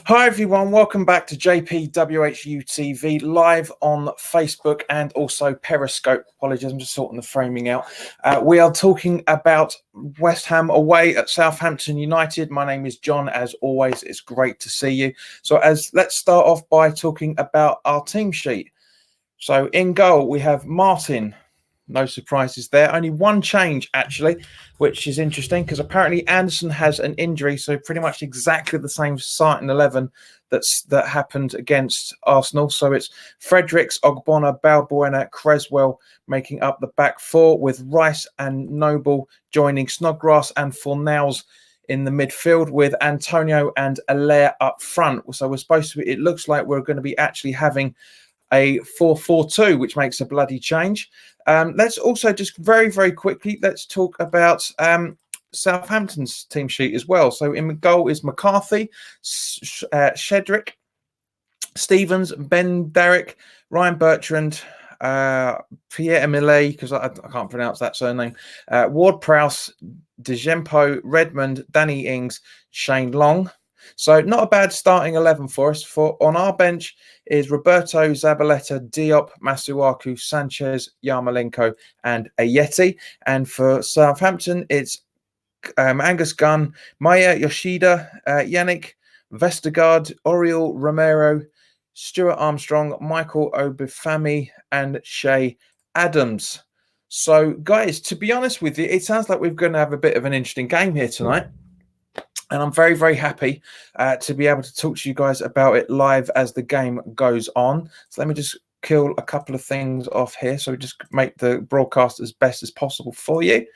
Hi everyone, welcome back to JPWHU TV live on Facebook and also Periscope. Apologies, I'm just sorting the framing out. We are talking about West Ham away at Southampton United. My name is John. As always, it's great to see you. Let's start off by talking about our team sheet. So in goal, we have Martin. No surprises there. Only one change, actually, which is interesting because apparently Anderson has an injury. So pretty much exactly the same starting 11 that happened against Arsenal. So it's Fredericks, Ogbonna, Balbuena, Creswell making up the back four, with Rice and Noble joining Snodgrass and Fornals in the midfield, with Antonio and Allaire up front. So it looks like we're going to be actually having a 4-4-2, which makes a bloody change. Let's also just very, very quickly, let's talk about Southampton's team sheet as well. So in goal is McCarthy, Shedrick, Stevens, Ben Derrick, Ryan Bertrand, Pierre-Emile, because I can't pronounce that surname, Ward-Prowse, DeGempo, Redmond, Danny Ings, Shane Long. So not a bad starting 11 for us. On our bench is Roberto, Zabaleta, Diop, Masuaku, Sanchez, Yarmolenko, and Ayeti. And for Southampton, it's Angus Gunn, Maya Yoshida, Yannick, Vestergaard, Oriol Romero, Stuart Armstrong, Michael Obafemi, and Shay Adams. So, guys, to be honest with you, it sounds like we're going to have a bit of an interesting game here tonight. And I'm very, very happy to be able to talk to you guys about it live as the game goes on. So let me just kill a couple of things off here so we just make the broadcast as best as possible for you.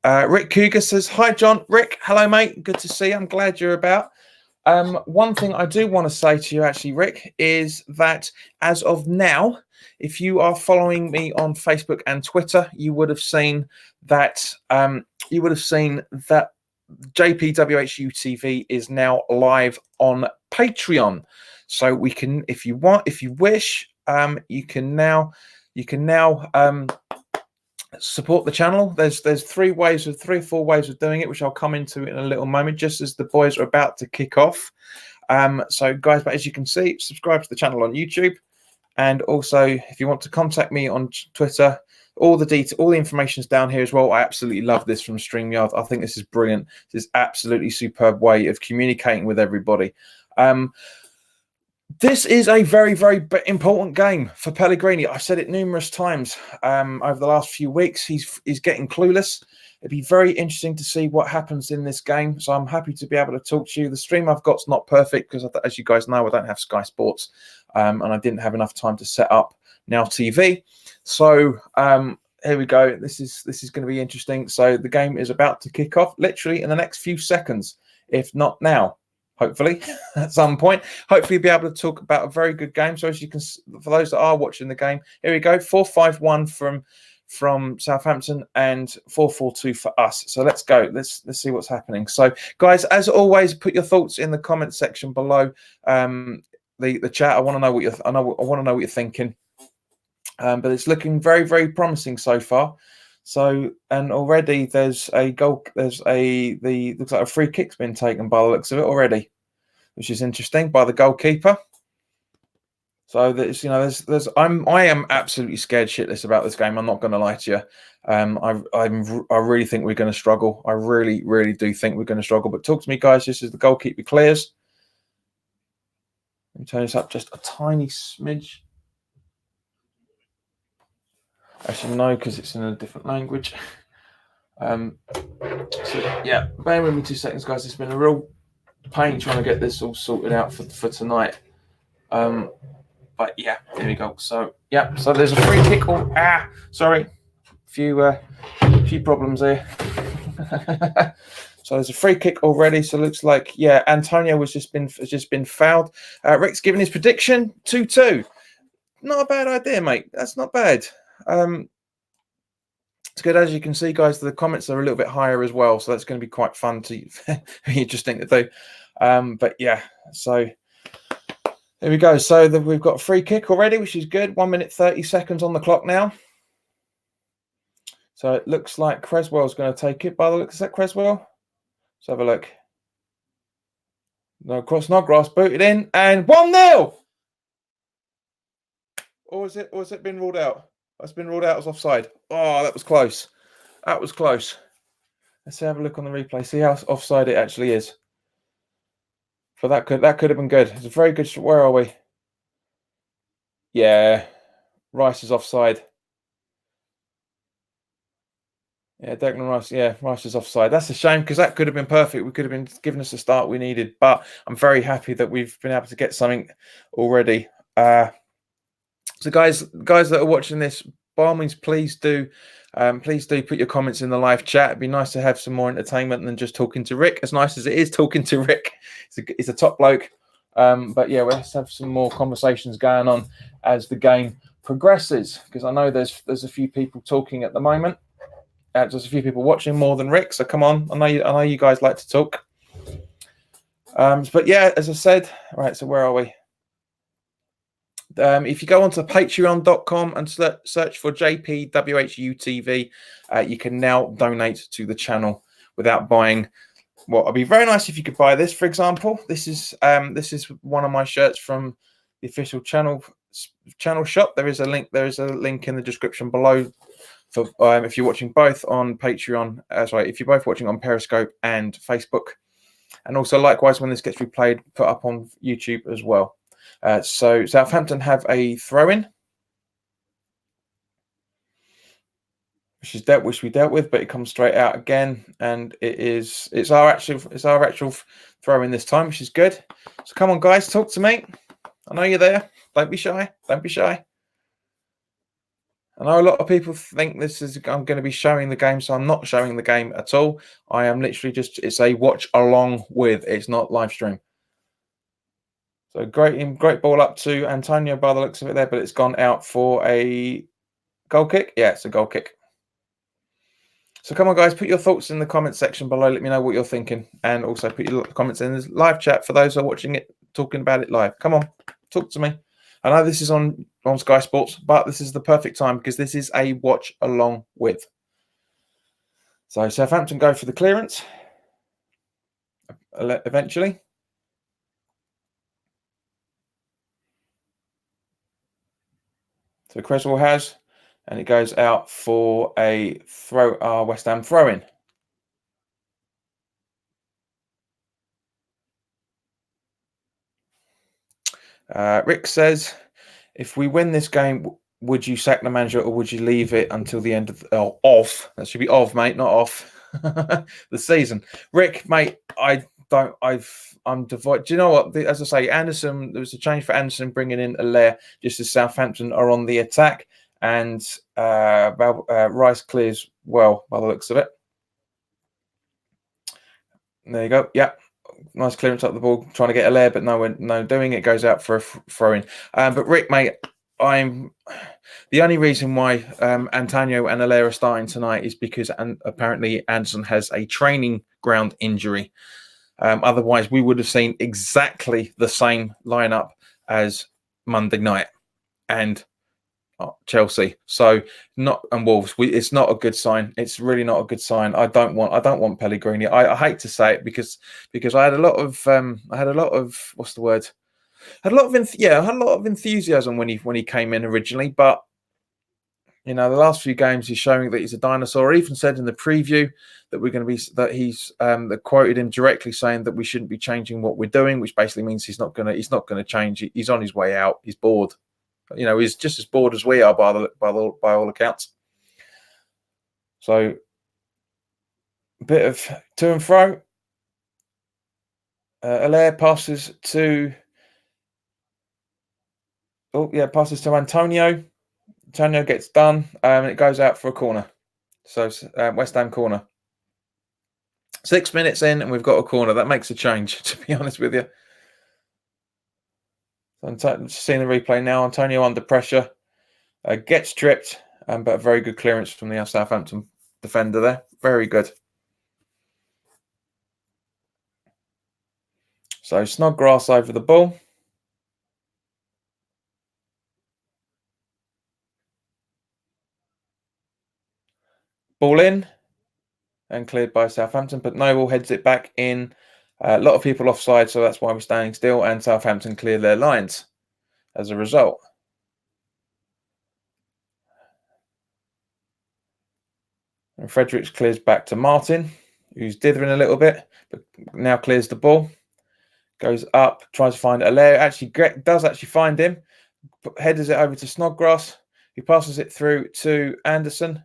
Rick Cougar says, hi, John. Rick, hello, mate. Good to see you. I'm glad you're about. One thing I do want to say to you, actually, Rick, is that as of now, if you are following me on Facebook and Twitter, you would have seen that JPWHU TV is now live on Patreon, so we can, if you wish, you can now support the channel. There's three or four ways of doing it, which I'll come into in a little moment, just as the boys are about to kick off. So guys, but as you can see, subscribe to the channel on YouTube, and also if you want to contact me on Twitter, all the information is down here as well. I absolutely love this from StreamYard. I think this is brilliant. This is absolutely superb way of communicating with everybody. This is a very, very important game for Pellegrini. I've said it numerous times over the last few weeks. He's getting clueless. It'd be very interesting to see what happens in this game. So I'm happy to be able to talk to you. The stream I've got's not perfect because, as you guys know, I don't have Sky Sports, and I didn't have enough time to set up Now TV. So here we go. This is going to be interesting. So the game is about to kick off literally in the next few seconds, if not now. Hopefully, at some point. Hopefully, be able to talk about a very good game. So as you can, for those that are watching the game, here we go. 4-5-1 from Southampton and 4-4-2 for us. So let's go. Let's see what's happening. So guys, as always, put your thoughts in the comment section below the chat. I want to know what you're thinking. But it's looking very, very promising so far. So, and already there's a goal. Looks like a free kick's been taken by the looks of it already, which is interesting, by the goalkeeper. So I am absolutely scared shitless about this game. I'm not going to lie to you. I really think we're going to struggle. I really, really do think we're going to struggle. But talk to me, guys. This is the goalkeeper clears. Let me turn this up just a tiny smidge. Actually, no, because it's in a different language. So yeah, bear with me 2 seconds, guys. It's been a real pain trying to get this all sorted out for tonight. But yeah, here we go. So yeah, so there's a free kick. Sorry, few problems here. So there's a free kick already. So it looks like, yeah, Antonio has just been fouled. Rick's given his prediction 2-2. Not a bad idea, mate. That's not bad. It's good. As you can see, guys, the comments are a little bit higher as well, so that's going to be quite fun to interesting to do. But yeah, so here we go. So we've got a free kick already, which is good. 1 minute 30 seconds on the clock now. So it looks like Creswell's going to take it. By the looks, is that Creswell? Let's have a look. No cross, Snodgrass booted in, and 1-0. Or is it? Or has it been ruled out? That's been ruled out as offside. Oh, that was close. That was close. Let's have a look on the replay. See how offside it actually is. But that could have been good. It's a very good. Where are we? Yeah, Rice is offside. Yeah, Declan Rice. Yeah, Rice is offside. That's a shame because that could have been perfect. We could have been given us the start we needed. But I'm very happy that we've been able to get something already. So guys that are watching this, by all means, please do put your comments in the live chat. It'd be nice to have some more entertainment than just talking to Rick. As nice as it is talking to Rick, he's a top bloke. But yeah, let's have some more conversations going on as the game progresses, because I know there's a few people talking at the moment. There's a few people watching more than Rick, so come on. I know you guys like to talk. But yeah, as I said, right. So where are we? If you go onto patreon.com and search for JPWHU TV, you can now donate to the channel without buying. Well, it'd be very nice if you could buy this, for example. This is one of my shirts from the official channel shop. There is a link. There is a link in the description below for if you're watching both on Patreon. If you're both watching on Periscope and Facebook, and also likewise when this gets replayed, put up on YouTube as well. So Southampton have a throw-in, which we dealt with, but it comes straight out again, and it's our actual throw-in this time, which is good. So come on, guys, talk to me. I know you're there. Don't be shy. Don't be shy. I know a lot of people think I'm going to be showing the game, so I'm not showing the game at all. I am literally it's a watch along with. It's not live stream. So great ball up to Antonio by the looks of it there, but it's gone out for a goal kick. Yeah, it's a goal kick. So come on, guys, put your thoughts in the comment section below. Let me know what you're thinking, and also put your comments in the live chat for those who are watching it, talking about it live. Come on, talk to me. I know this is on Sky Sports, but this is the perfect time because this is a watch along with. So Southampton go for the clearance eventually. So Creswell has, and it goes out for a West Ham throw-in. Rick says, if we win this game, would you sack the manager or would you leave it until the end of that should be mate, not off the season? Rick, mate, I'm divided. Do you know what? As I say, Anderson, there was a change for Anderson bringing in Allaire just as Southampton are on the attack, and Rice clears well by the looks of it. There you go. Yeah. Nice clearance up the ball, trying to get Allaire, but no doing it. Goes out for a throw-in. But Rick, mate, I'm the only reason why Antonio and Allaire are starting tonight is because apparently Anderson has a training ground injury. Otherwise, we would have seen exactly the same lineup as Monday night and Chelsea. So and Wolves. It's not a good sign. It's really not a good sign. I don't want Pellegrini. I hate to say it because I had a lot of what's the word? I had a lot of enthusiasm when he came in originally, but the last few games he's showing that he's a dinosaur. I even said in the preview that that quoted him directly saying that we shouldn't be changing what we're doing, which basically means he's not gonna change. He's on his way out. He's bored. He's just as bored as we are by all accounts. So a bit of to and fro. Allaire passes to Antonio. Antonio gets done, and it goes out for a corner. So West Ham corner. 6 minutes in, and we've got a corner. That makes a change, to be honest with you. So seeing the replay now, Antonio under pressure, gets tripped, but a very good clearance from the Southampton defender there. Very good. So Snodgrass over the ball. Ball in and cleared by Southampton, but Noble heads it back in A lot of people offside, so that's why we're standing still, and Southampton clear their lines as a result. And Fredericks clears back to Martin, who's dithering a little bit, but now clears the ball. Goes up, tries to find Allaire. Actually, does actually find him. Headers it over to Snodgrass. He passes it through to Anderson.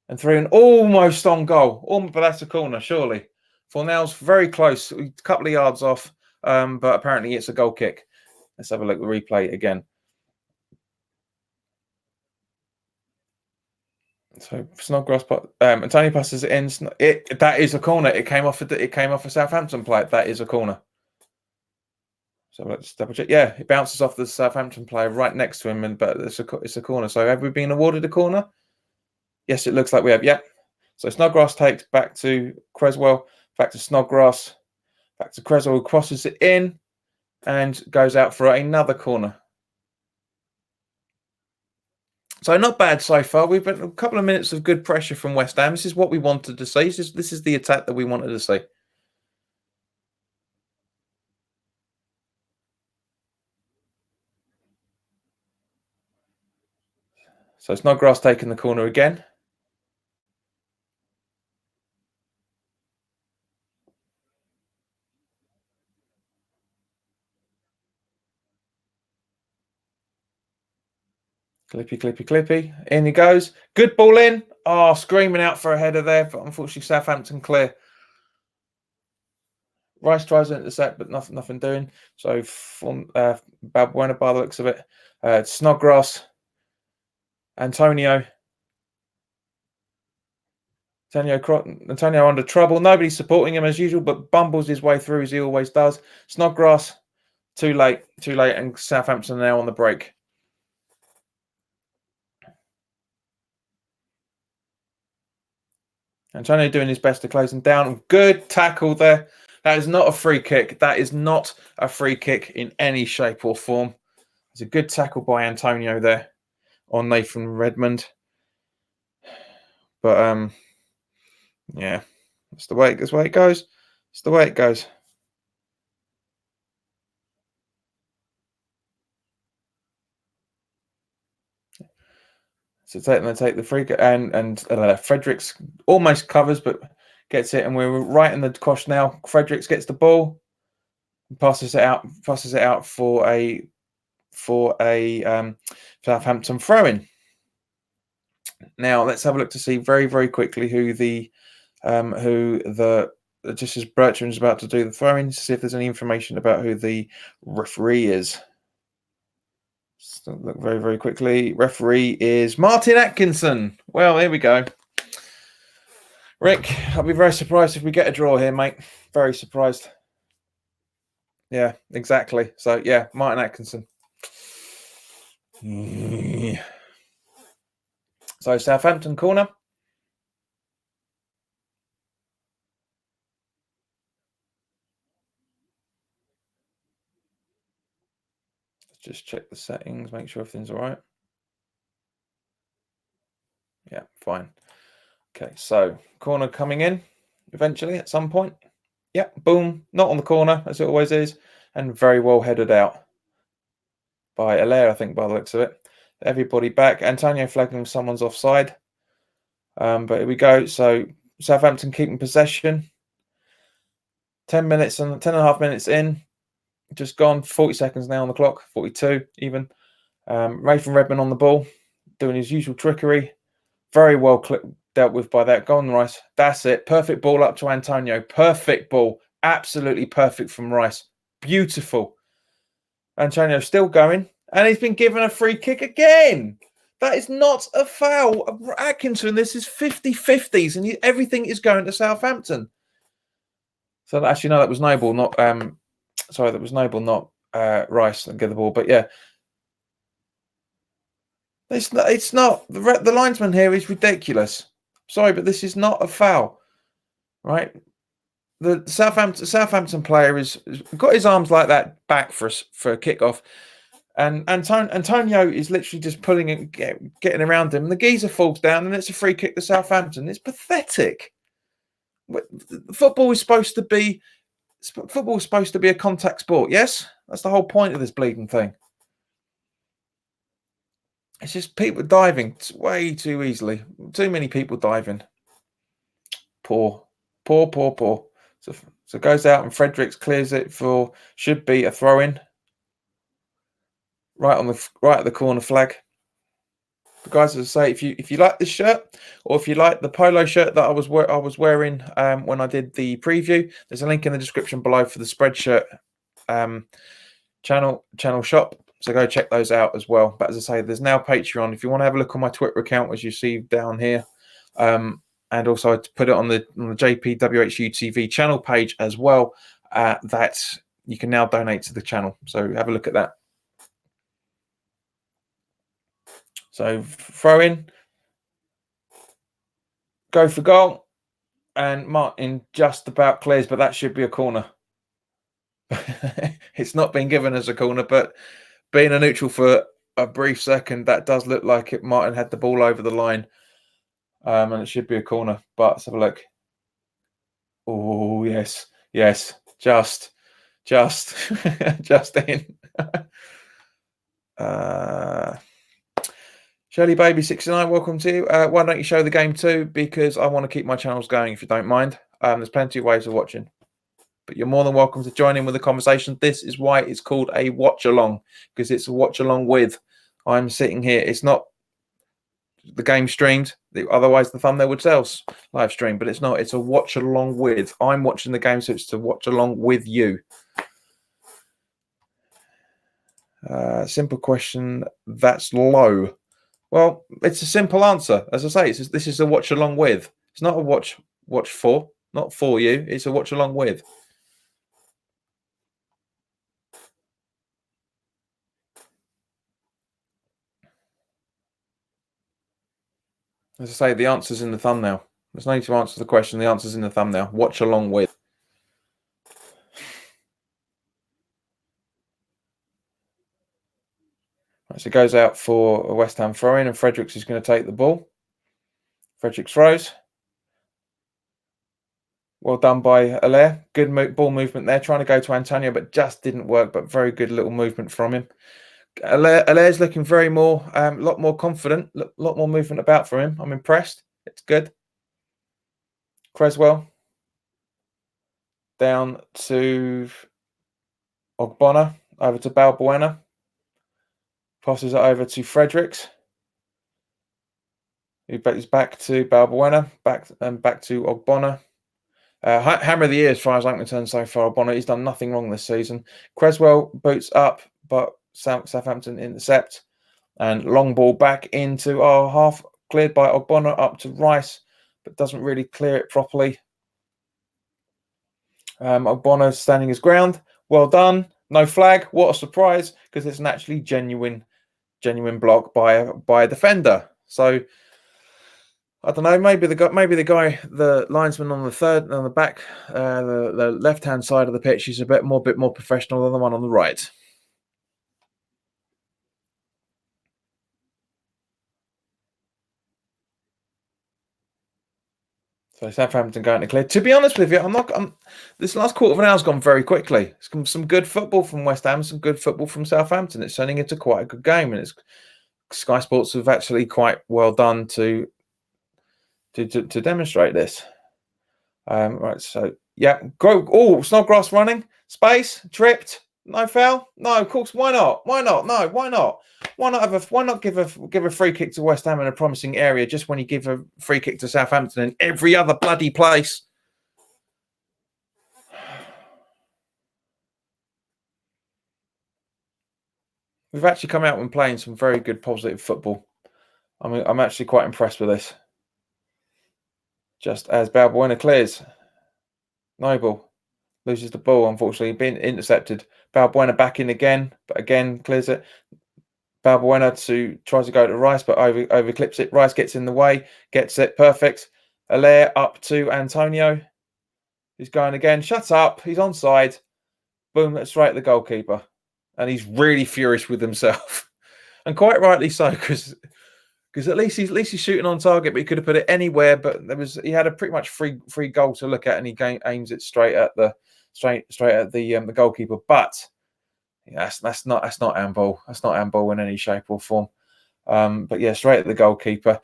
And through and almost on goal. But that's a corner, surely. Fornell's very close, a couple of yards off, but apparently it's a goal kick. Let's have a look at the replay again. So Snodgrass, Antonio passes it in. That is a corner. It came off a Southampton player. That is a corner. So let's double check. Yeah, it bounces off the Southampton player right next to him, but it's a corner. So have we been awarded a corner? Yes, it looks like we have. Yeah. So Snodgrass takes back to Creswell, back to Snodgrass, back to Creswell, who crosses it in and goes out for another corner. So not bad so far. We've been a couple of minutes of good pressure from West Ham. This is what we wanted to see. This is the attack that we wanted to see. So Snodgrass taking the corner again. Clippy. In he goes. Good ball in. Oh, screaming out for a header there, but unfortunately Southampton clear. Rice tries to intercept, but nothing doing. So Balbuena by the looks of it. Snodgrass. Antonio under trouble. Nobody's supporting him as usual, but bumbles his way through as he always does. Snodgrass, too late, and Southampton now on the break. Antonio doing his best to close him down. Good tackle there. That is not a free kick. That is not a free kick in any shape or form. It's a good tackle by Antonio there on Nathan Redmond. But yeah, that's the way it goes. It's the way it goes. So they take the free kick, and Fredericks almost covers, but gets it, and we're right in the cosh now. Fredericks gets the ball, passes it out for a Southampton throw-in. Now let's have a look to see very, very quickly who just as Bertrand's about to do the throw-in, to see if there's any information about who the referee is. Look very, very quickly. Referee is Martin Atkinson. Well, here we go. Rick, I'll be very surprised if we get a draw here, mate. Very surprised. Yeah, exactly. So, yeah, Martin Atkinson. So, Southampton corner. Let's just check the settings, make sure everything's all right. Yeah, fine. Okay, so corner coming in eventually at some point. Yeah, boom. Not on the corner, as it always is. And very well headed out by Allaire, I think, by the looks of it. Everybody back. Antonio flagging someone's offside. But here we go. So Southampton keeping possession. 10 minutes and 10.5 minutes in. Just gone. 40 seconds now on the clock. 42 even. Nathan Redmond on the ball. Doing his usual trickery. Very well dealt with by that. Go on, Rice. That's it. Perfect ball up to Antonio. Perfect ball. Absolutely perfect from Rice. Beautiful. Antonio still going. And he's been given a free kick again. That is not a foul. Atkinson, this is 50-50s, and everything is going to Southampton. So actually, no, that was Noble, not sorry, that was Noble, not Rice that get the ball. But yeah, it's not. The linesman here is ridiculous. Sorry, but this is not a foul, right? The Southampton player has got his arms like that back for a kickoff. And Antonio is literally just pulling it, getting around him. And the geezer falls down, and it's a free kick to Southampton. It's pathetic. Football is supposed to be a contact sport. Yes, that's the whole point of this bleeding thing. It's just people diving way too easily. Too many people diving. Poor. So it goes out and Fredericks clears it for should be a throw in. Right at the corner flag. But guys, as I say, if you like this shirt, or if you like the polo shirt that I was wearing when I did the preview, there's a link in the description below for the Spreadshirt channel shop. So go check those out as well. But as I say, there's now Patreon. If you want to have a look on my Twitter account, as you see down here, and also I put it on the JPWHU TV channel page as well. That you can now donate to the channel. So have a look at that. So throw in, go for goal, and Martin just about clears, but that should be a corner. It's not been given as a corner, but being a neutral for a brief second, that does look like it. Martin had the ball over the line, and it should be a corner. But let's have a look. Oh yes, just just in. Shirley Baby 69, welcome to you. Why don't you show the game too? Because I want to keep my channels going, if you don't mind. There's plenty of ways of watching, but you're more than welcome to join in with the conversation. This is why it's called a watch along, because it's a watch along with. I'm sitting here. It's not the game streamed. Otherwise, the thumbnail would sell live stream, but it's not. It's a watch along with. I'm watching the game, so it's to watch along with you. Simple question. That's low. Well, it's a simple answer. As I say, this is a watch along with. It's not a watch for, not for you. It's a watch along with. As I say, the answer's in the thumbnail. There's no need to answer the question. The answer's in the thumbnail. Watch along with. Right, so it goes out for a West Ham throw-in, and Fredericks is going to take the ball. Fredericks throws. Well done by Allaire. Good ball movement there, trying to go to Antonio, but just didn't work, but very good little movement from him. Allaire's looking very more, a lot more confident, a lot more movement about for him. I'm impressed. It's good. Creswell. Down to Ogbonna, over to Balbuena. Passes it over to Fredericks. He's back to Balbuena, back to Ogbonna. Hammer of the year as far as I'm concerned so far. Ogbonna, he's done nothing wrong this season. Creswell boots up, but Southampton intercept. And long ball back into our half, cleared by Ogbonna up to Rice, but doesn't really clear it properly. Ogbonna standing his ground. Well done. No flag. What a surprise, because it's an actually genuine block by a defender. So I don't know. Maybe the linesman on the back, the left hand side of the pitch is a bit more professional than the one on the right. So Southampton going to clear. To be honest with you, this last quarter of an hour has gone very quickly. It's some good football from West Ham, some good football from Southampton. It's turning into quite a good game, and Sky Sports have actually quite well done to demonstrate this. Right, so yeah, go. Oh, Snodgrass running, space, tripped, no foul. No, of course, why not? Why not? No, why not? Why not give a free kick to West Ham in a promising area just when you give a free kick to Southampton in every other bloody place? We've actually come out and playing some very good positive football. I mean, I'm actually quite impressed with this. Just as Balbuena clears. Noble loses the ball, unfortunately, being intercepted. Balbuena back in again, but again clears it. Balbuena tries to go to Rice, but overclips it. Rice gets in the way, gets it perfect. Allaire up to Antonio. He's going again. Shut up. He's onside. Boom, that's straight at the goalkeeper. And he's really furious with himself. And quite rightly so, because because at least he's shooting on target, but he could have put it anywhere. But he had a pretty much free goal to look at, and he aims it straight at the goalkeeper. But yeah, that's not handball. That's not handball in any shape or form. But yeah, straight at the goalkeeper.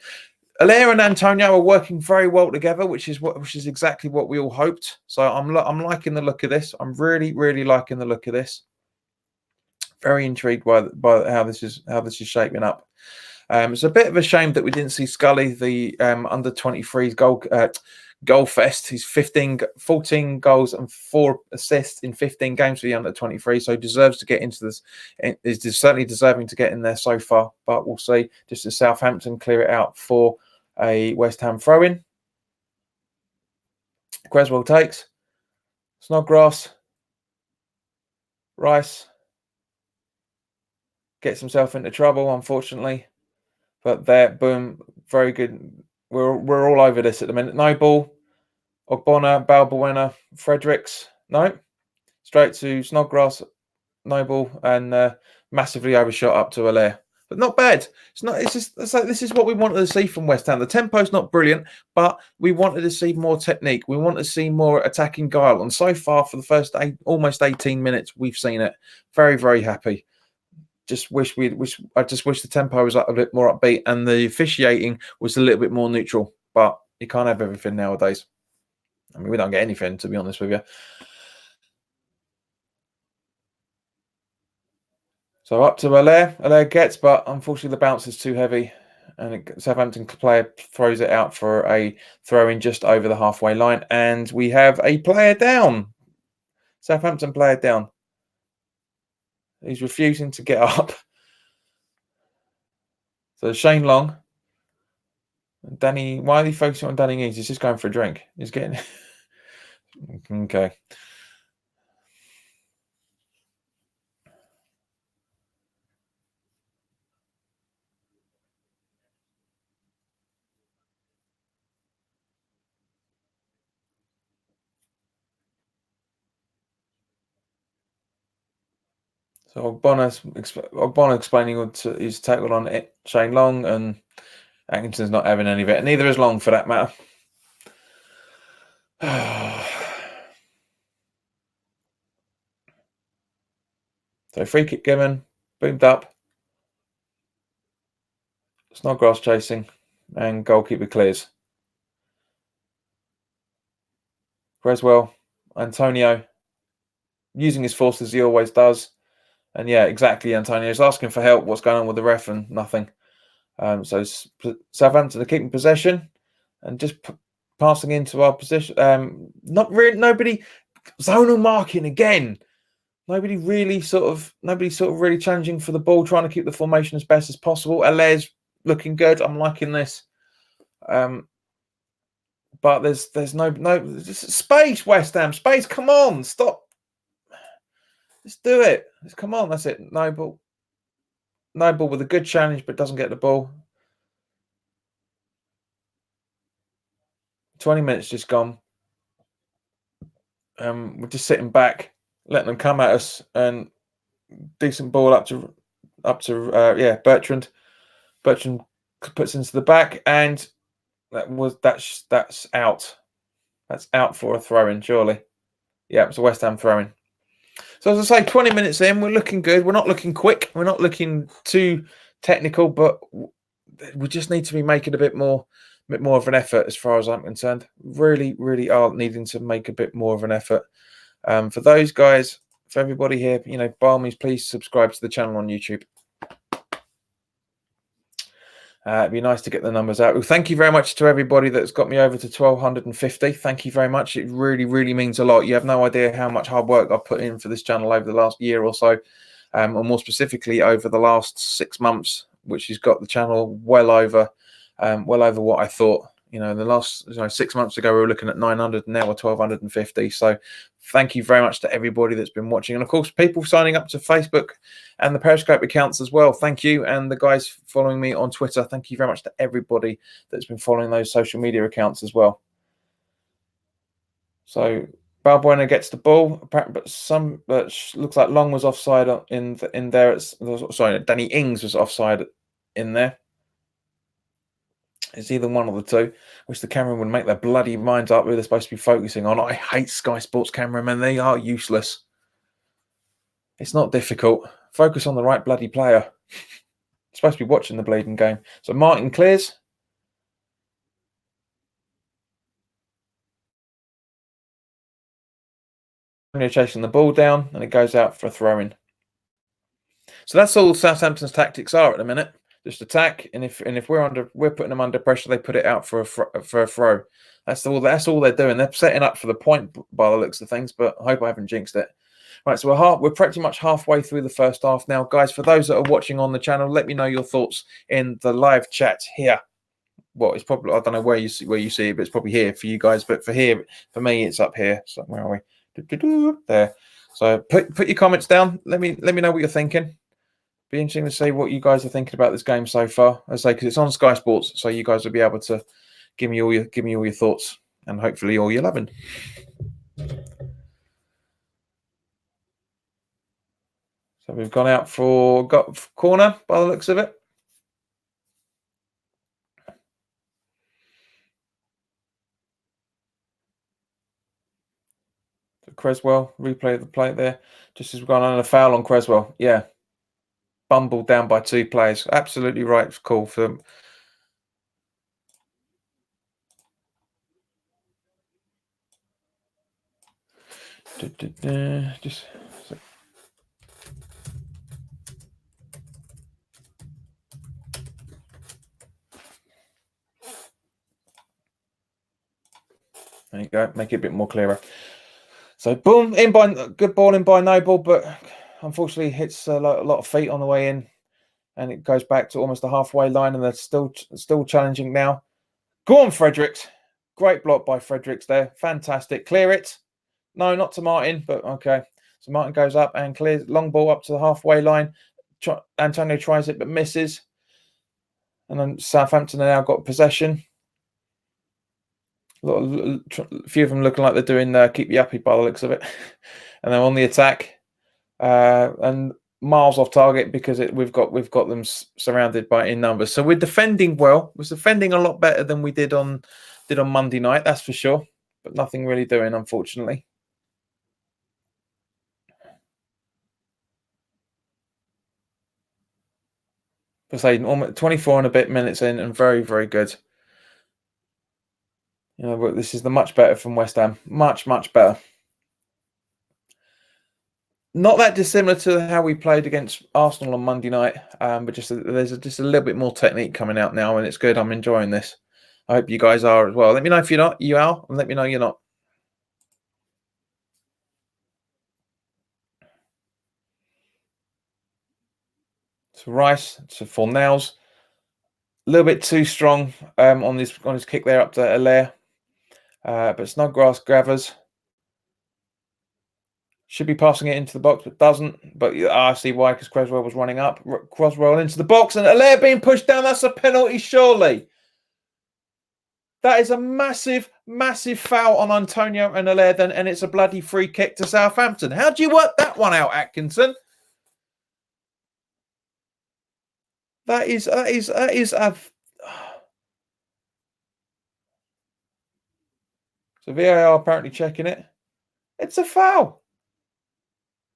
Allaire and Antonio are working very well together, which is exactly what we all hoped. So I'm liking the look of this. I'm really liking the look of this. Very intrigued by how this is shaping up. It's a bit of a shame that we didn't see Scully, the under 23s goal fest. He's 14 goals and 4 assists in 15 games for the under 23, so he deserves to get into this. Is certainly deserving to get in there so far, but we'll see. Just as Southampton clear it out for a West Ham throw-in. Creswell takes. Snodgrass. Rice gets himself into trouble, unfortunately. But there, boom, very good. We're all over this at the minute. No ball. Ogbonna, Balbuena, Fredericks. No. Straight to Snodgrass, Noble, and massively overshot up to Allaire. But not bad. It's not. It's like this is what we wanted to see from West Ham. The tempo's not brilliant, but we wanted to see more technique. We want to see more attacking guile. And so far, for the first almost 18 minutes, we've seen it. Very happy. I just wish the tempo was a bit more upbeat and the officiating was a little bit more neutral. But you can't have everything nowadays. I mean, we don't get anything, to be honest with you. So up to Allaire gets, but unfortunately the bounce is too heavy, and Southampton player throws it out for a throw-in just over the halfway line, and we have a player down. Southampton player down. He's refusing to get up. So Shane Long. Danny, why are they focusing on Danny Ings? He's just going for a drink. He's getting... Okay. So Ogbonna explaining his tackle on Shane Long, and Atkinson's not having any of it. Neither is Long, for that matter. So free kick given, boomed up. Snodgrass chasing, and goalkeeper clears. Creswell, Antonio, using his force as he always does. And yeah, exactly, Antonio's asking for help. What's going on with the ref? And nothing. So Southampton are keeping possession and just passing into our position. Not really, nobody zonal marking again. Nobody really really challenging for the ball, trying to keep the formation as best as possible. Allaire's looking good. I'm liking this. But there's no space, West Ham. Space, come on, stop. Let's do it. Come on, that's it. Noble with a good challenge, but doesn't get the ball. 20 minutes just gone. We're just sitting back, letting them come at us, and decent ball up to Bertrand. Bertrand puts into the back, and that's out. That's out for a throw-in, surely. Yeah, it's a West Ham throw-in. So as I say, 20 minutes in, we're looking good. We're not looking quick. We're not looking too technical, but we just need to be making a bit more of an effort, as far as I'm concerned. Really are needing to make a bit more of an effort. For those guys, for everybody here, by all means, please subscribe to the channel on YouTube. It'd be nice to get the numbers out. Well, thank you very much to everybody that's got me over to 1,250. Thank you very much. It really means a lot. You have no idea how much hard work I've put in for this channel over the last year or so, or more specifically over the last 6 months, which has got the channel well over what I thought. The last 6 months ago we were looking at 900, and now we're 1,250. So thank you very much to everybody that's been watching, and of course people signing up to Facebook and the Periscope accounts as well. Thank you, and the guys following me on Twitter. Thank you very much to everybody that's been following those social media accounts as well. So Balbuena gets the ball, but looks like Long was offside in there. Sorry, Danny Ings was offside in there. It's either one or the two. Wish the camera would make their bloody minds up who they're supposed to be focusing on. I hate Sky Sports cameramen. They are useless. It's not difficult. Focus on the right bloody player. You're supposed to be watching the bleeding game. So Martin clears. Chasing the ball down, and it goes out for a throw-in. So that's all Southampton's tactics are at the minute. Just attack, and if we're putting them under pressure, they put it out for a throw. That's all they're doing. They're setting up for the point by the looks of things, but I hope I haven't jinxed it. Right, so we're pretty much halfway through the first half now, guys. For those that are watching on the channel, let me know your thoughts in the live chat here. Well, it's probably, I don't know where you see it, but it's probably here for you guys. But for me, it's up here. So where are we? There. So put your comments down. Let me know what you're thinking. Be interesting to see what you guys are thinking about this game so far. As I say, because it's on Sky Sports, so you guys will be able to give me all your thoughts and hopefully all your loving. So we've gone out got corner by the looks of it. So Creswell, replay of the play there. Just as we've gone on a foul on Creswell. Yeah. Bumbled down by two players. Absolutely right call for them. Just there you go. Make it a bit more clearer. So boom, good ball in by Noble, but unfortunately hits a lot of feet on the way in, and it goes back to almost the halfway line, and they're still challenging now. Go on, Fredericks. Great block by Fredericks there. Fantastic. Clear it. No, not to Martin, but okay. So Martin goes up and clears long ball up to the halfway line. Antonio tries it but misses. And then Southampton have now got possession. A few of them looking like they're doing keep you happy by the looks of it. And they're on the attack. And miles off target because we've got them surrounded in numbers. So we're defending well. We're defending a lot better than we did on Monday night, that's for sure. But nothing really doing, unfortunately. Poseidon, almost 24 and a bit minutes in, and very, very good. You know, but this is the much better from West Ham. Much, much better. Not that dissimilar to how we played against Arsenal on Monday night, but there's just a little bit more technique coming out now, and it's good. I'm enjoying this. I hope you guys are as well. Let me know if you're not. You are, and let me know you're not. So Rice to Fornals. A little bit too strong on his kick there up to Allaire. But Snodgrass gathers. Should be passing it into the box, but doesn't. But I see why, because Creswell was running up. Creswell into the box, and Allaire being pushed down. That's a penalty, surely. That is a massive, massive foul on Antonio and Allaire, then, and it's a bloody free kick to Southampton. How do you work that one out, Atkinson? That is a. So VAR apparently checking it. It's a foul.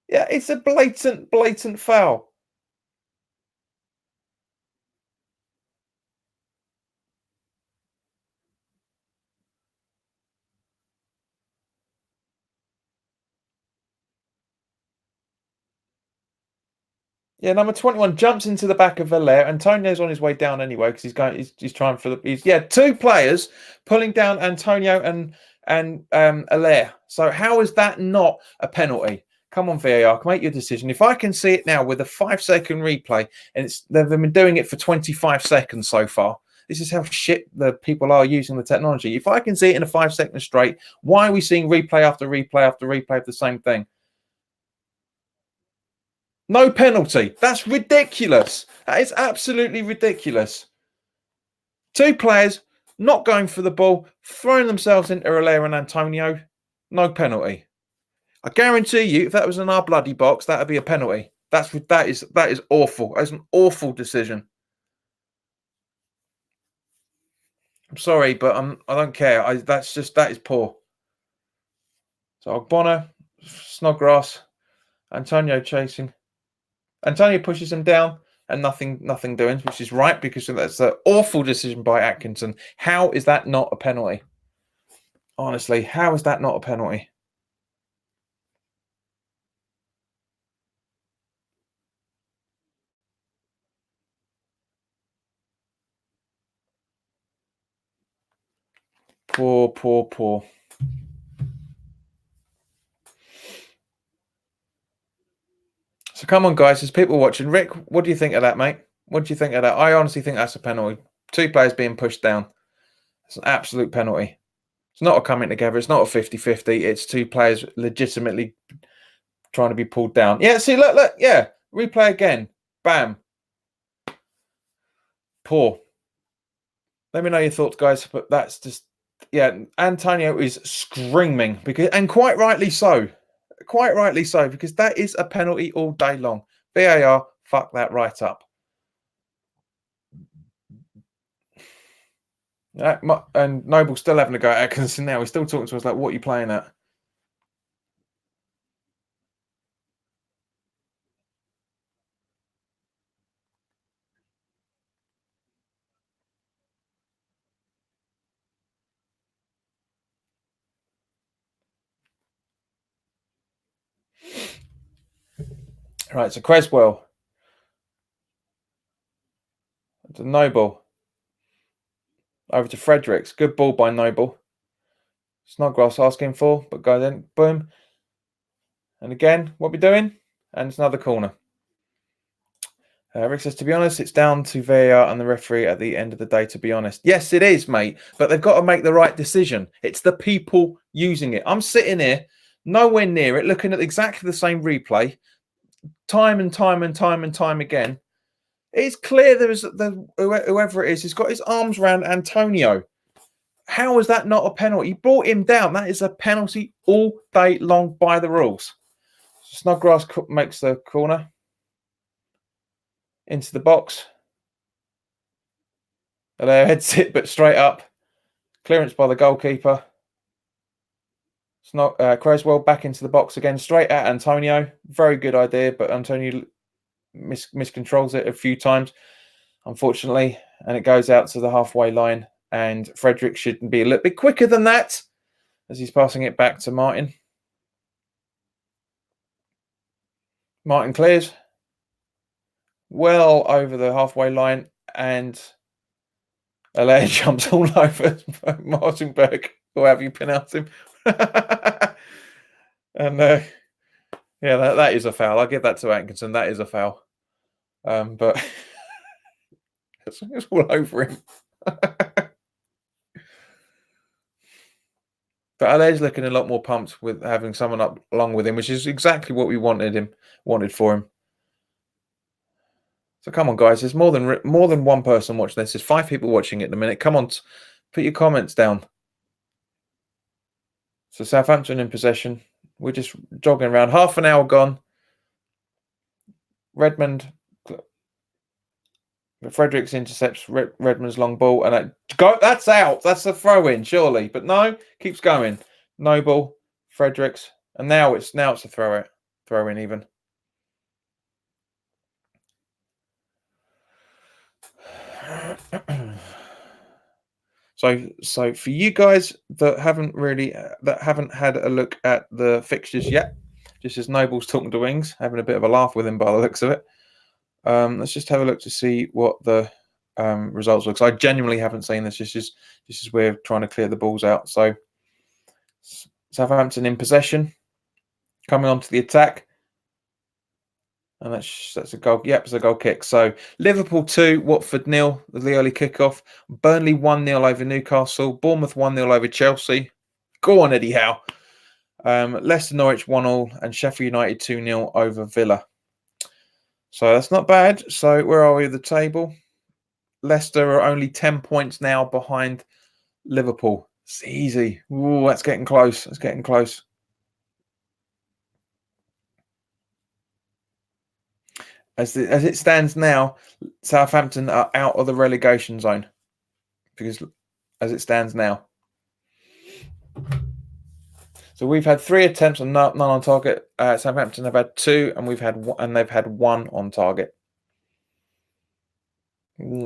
Yeah, it's a blatant foul. Yeah, number 21 jumps into the back of Allaire. Antonio's on his way down anyway because he's trying for the. Two players pulling down Antonio and Allaire. So how is that not a penalty? Come on, VAR, make your decision. If I can see it now with a 5-second replay, and they've been doing it for 25 seconds so far. This is how shit the people are using the technology. If I can see it in a 5 seconds straight, why are we seeing replay after replay after replay of the same thing? No penalty. That's ridiculous. That is absolutely ridiculous. Two players not going for the ball, throwing themselves into Allaire and Antonio. No penalty. I guarantee you, if that was in our bloody box, that would be a penalty. That is awful. That's an awful decision. I'm sorry, but I don't care. That is poor. So Ogbonna, Snodgrass, Antonio chasing. Antonio pushes him down and nothing doing, which is right because that's an awful decision by Atkinson. How is that not a penalty? Honestly, how is that not a penalty? Poor, poor, poor. So come on, guys, there's people watching. Rick, what do you think of that, mate? What do you think of that? I honestly think that's a penalty. Two players being pushed down. It's an absolute penalty. It's not a coming together. It's not a 50-50. It's two players legitimately trying to be pulled down. Yeah, see, look. Yeah, replay again. Bam. Poor. Let me know your thoughts, guys. But that's just, yeah, Antonio is screaming and quite rightly so. Quite rightly so, because that is a penalty all day long. VAR, fuck that right up. And Noble's still having a go at Atkinson now. He's still talking to us like, what are you playing at? Right, so Creswell to Noble. Over to Fredericks. Good ball by Noble. Snodgrass asking for, but go then. Boom. And again, what we doing? And it's another corner. Rick says, to be honest, it's down to VAR and the referee at the end of the day, to be honest. Yes, it is, mate. But they've got to make the right decision. It's the people using it. I'm sitting here, nowhere near it, looking at exactly the same replay, time and time again. It's clear whoever it is, he's got his arms around Antonio. How is that not a penalty? He brought him down. That is a penalty all day long by the rules. Snodgrass makes the corner into the box. Their heads it, but straight up. Clearance by the goalkeeper. Creswell back into the box again, straight at Antonio. Very good idea, but Antonio miscontrols it a few times, unfortunately, and it goes out to the halfway line. And Frederick should be a little bit quicker than that as he's passing it back to Martin. Martin clears well over the halfway line, and Allaire jumps all over Martinberg, or however you pronounce him. And yeah, that is a foul. I'll give that to Atkinson. That is a foul. But it's all over him. But Allaire's looking a lot more pumped with having someone up along with him, which is exactly what we wanted for him. So come on, guys. There's more than one person watching this. There's 5 people watching it at the minute. Come on, put your comments down. So Southampton in possession. We're just jogging around. Half an hour gone. Redmond. Fredericks intercepts Redmond's long ball, and that's out. That's a throw-in, surely. But no, keeps going. Noble, Fredericks, and now it's a throw-in even. So for you guys that haven't had a look at the fixtures yet, just as Noble's talking to Wings, having a bit of a laugh with him by the looks of it. Let's just have a look to see what the results look. I genuinely haven't seen this. This is we're trying to clear the balls out. So Southampton in possession, coming onto the attack. And that's a goal. Yep, it's a goal kick. So Liverpool 2, Watford 0, the early kickoff. Burnley 1-0 over Newcastle. Bournemouth 1-0 over Chelsea. Go on, Eddie Howe. Leicester Norwich 1-0 and Sheffield United 2-0 over Villa. So that's not bad. So where are we at the table? Leicester are only 10 points now behind Liverpool. It's easy. Ooh, that's getting close. It's getting close. As it stands now, Southampton are out of the relegation zone because as it stands now. So we've had 3 attempts and none on target. Southampton have had 2, and they've had 1 on target.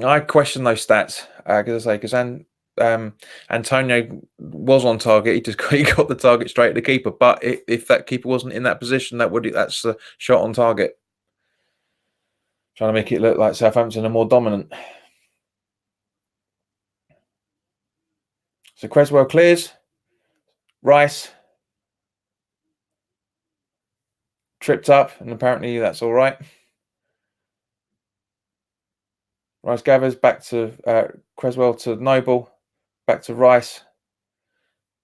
I question those stats because Antonio was on target. He got the target straight at the keeper. But if that keeper wasn't in that position, that's a shot on target. Trying to make it look like Southampton are more dominant. So Creswell clears. Rice tripped up, and apparently that's all right. Rice gathers back to Creswell to Noble, back to Rice.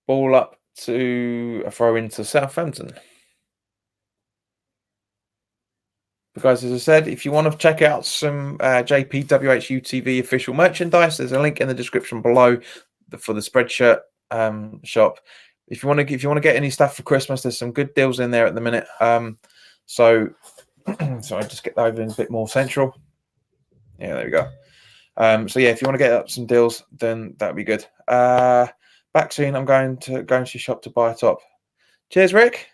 Ball up to a throw into Southampton. But guys, as I said, if you want to check out some JPWHU TV official merchandise, there's a link in the description below for the Spreadshirt shop. If you want to get any stuff for Christmas, there's some good deals in there at the minute. So I just get over in a bit more central. Yeah, there we go. So yeah, if you want to get up some deals, then that'd be good. Back soon. I'm going to shop to buy a top. Cheers, Rick.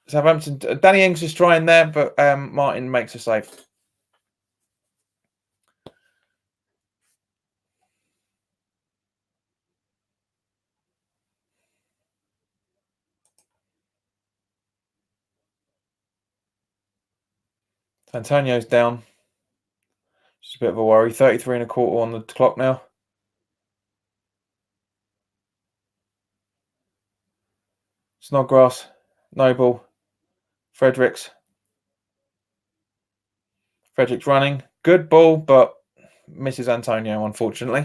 Southampton. Danny Ings is trying there, but Martin makes a save. Antonio's down. Just a bit of a worry. 33 and a quarter on the clock now. Snodgrass, Noble, Fredericks running. Good ball, but misses Antonio, unfortunately.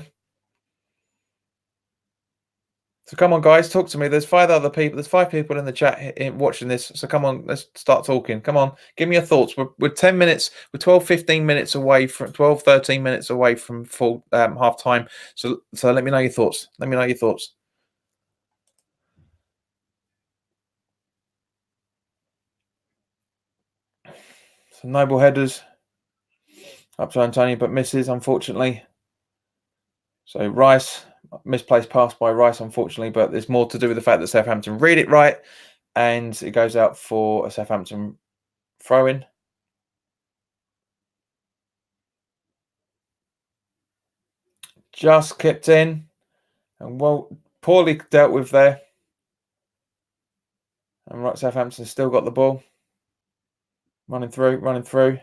So come on, guys, talk to me. There's 5 other people. There's 5 people in the chat watching this. So come on, let's start talking. Come on, give me your thoughts. We're 10 minutes. We're 12, 15 minutes away from 12, 13 minutes away from full half time. So let me know your thoughts. Let me know your thoughts. So Noble headers up to Antonio, but misses, unfortunately. So Rice, misplaced pass by Rice, unfortunately, but there's more to do with the fact that Southampton read it right, and it goes out for a Southampton throw-in. Just kept in, and well, poorly dealt with there. And right, Southampton still got the ball. Running through.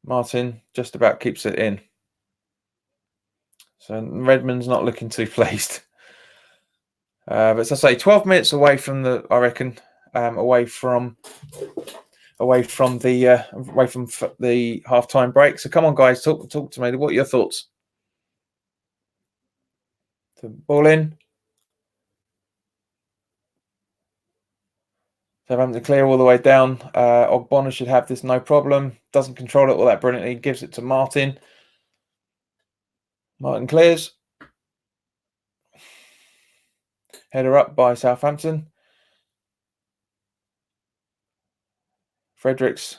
Martin just about keeps it in. So Redmond's not looking too pleased. But as I say, 12 minutes away from I reckon, away from the half-time break. So come on, guys, talk to me. What are your thoughts? So ball in. Southampton clear all the way down. Ogbonna should have this no problem. Doesn't control it all that brilliantly. Gives it to Martin. Martin clears. Header up by Southampton. Fredericks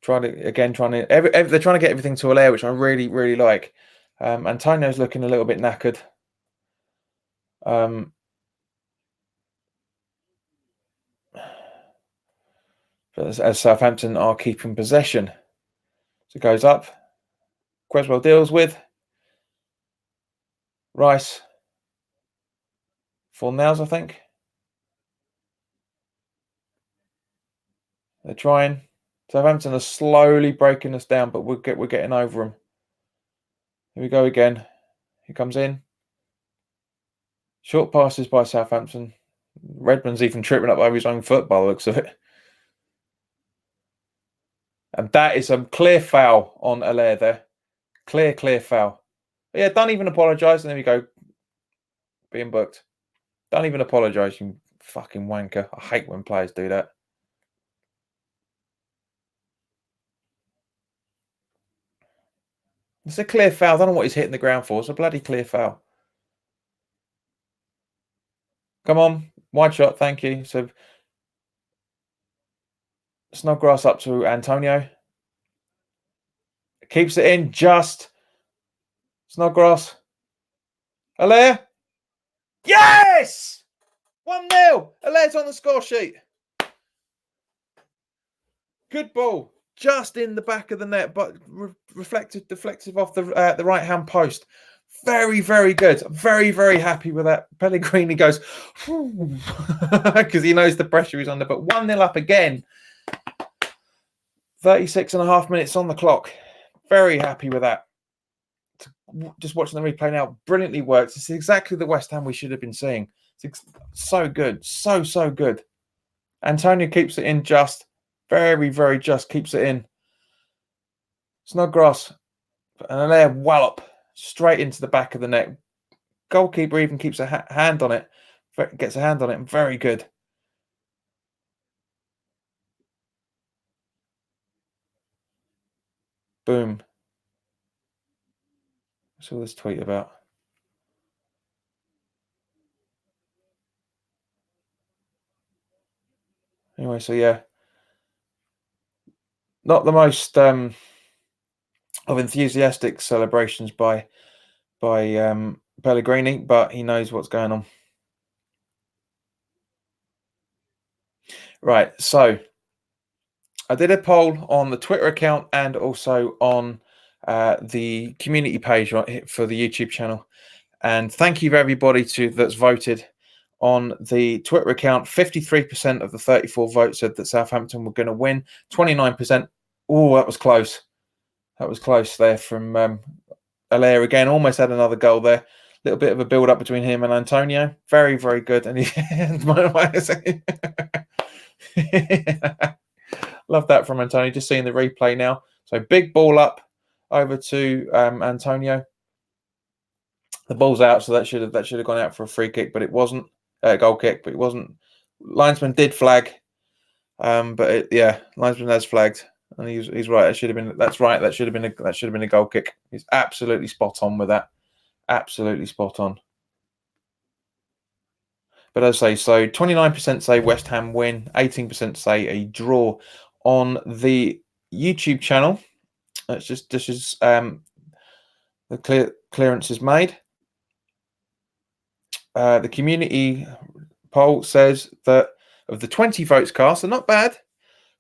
they're trying to get everything to Allaire, which I really, really like. Antonio's looking a little bit knackered. But as Southampton are keeping possession. So it goes up. Creswell deals with Rice. 4 nails, I think. They're trying. Southampton are slowly breaking us down, but we're getting over them. Here we go again. He comes in. Short passes by Southampton. Redmond's even tripping up over his own foot by the looks of it. And that is a clear foul on Allaire there. Clear foul. But yeah, don't even apologise. And there we go. Being booked. Don't even apologise, you fucking wanker. I hate when players do that. It's a clear foul. I don't know what he's hitting the ground for. It's a bloody clear foul. Come on. Wide shot. Thank you. So Snodgrass up to Antonio. Keeps it in just. Snodgrass. Allaire. Yes! 1-0. Allaire's on the score sheet. Good ball. Just in the back of the net, but deflective off the right-hand post. Very, very good. Very, very happy with that. Pellegrini goes, because he knows the pressure is under, but 1-0 up again. 36.5 minutes on the clock. Very happy with that. Just watching the replay now, brilliantly works. It's exactly the West Ham we should have been seeing. It's so good. So good. Antonio keeps it in just. Very, very just keeps it in. Snodgrass. And an air wallop straight into the back of the net. Goalkeeper even keeps a hand on it. Gets a hand on it. Very good. Boom. What's all this tweet about? Anyway, so yeah. Not the most of enthusiastic celebrations by Pellegrini, but he knows what's going on. Right, so I did a poll on the Twitter account and also on the community page for the YouTube channel. And thank you to everybody that's voted on the Twitter account. 53% of the 34 votes said that Southampton were going to win. 29%. Oh, that was close. That was close there from Allaire again. Almost had another goal there. A little bit of a build-up between him and Antonio. Very, very good. And love that from Antonio. Just seeing the replay now. So big ball up over to Antonio. The ball's out, so that should have gone out for a free kick, but it wasn't. Goal kick, but it wasn't. Linesman did flag, but linesman has flagged, and he's right. It should have been. That's right. That should have been a goal kick. He's absolutely spot on with that. Absolutely spot on. But as I say, so 29% say West Ham win, 18% say a draw on the YouTube channel. That's just this is the clearance is made. The community poll says that of the 20 votes cast, they're not bad.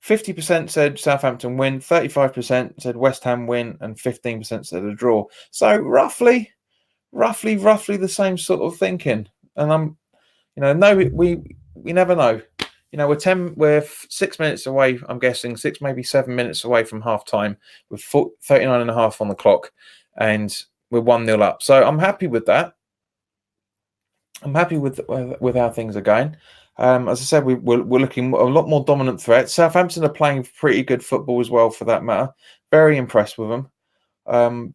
50% said Southampton win, 35% said West Ham win, and 15% said a draw. So roughly the same sort of thinking. And we never know. We're 6 minutes away. I'm guessing 6, maybe 7 minutes away from half time with 39.5 on the clock, and we're 1-0 up. So I'm happy with that. I'm happy with how things are going. As I said, we're looking a lot more dominant threat. Southampton are playing pretty good football as well, for that matter. Very impressed with them.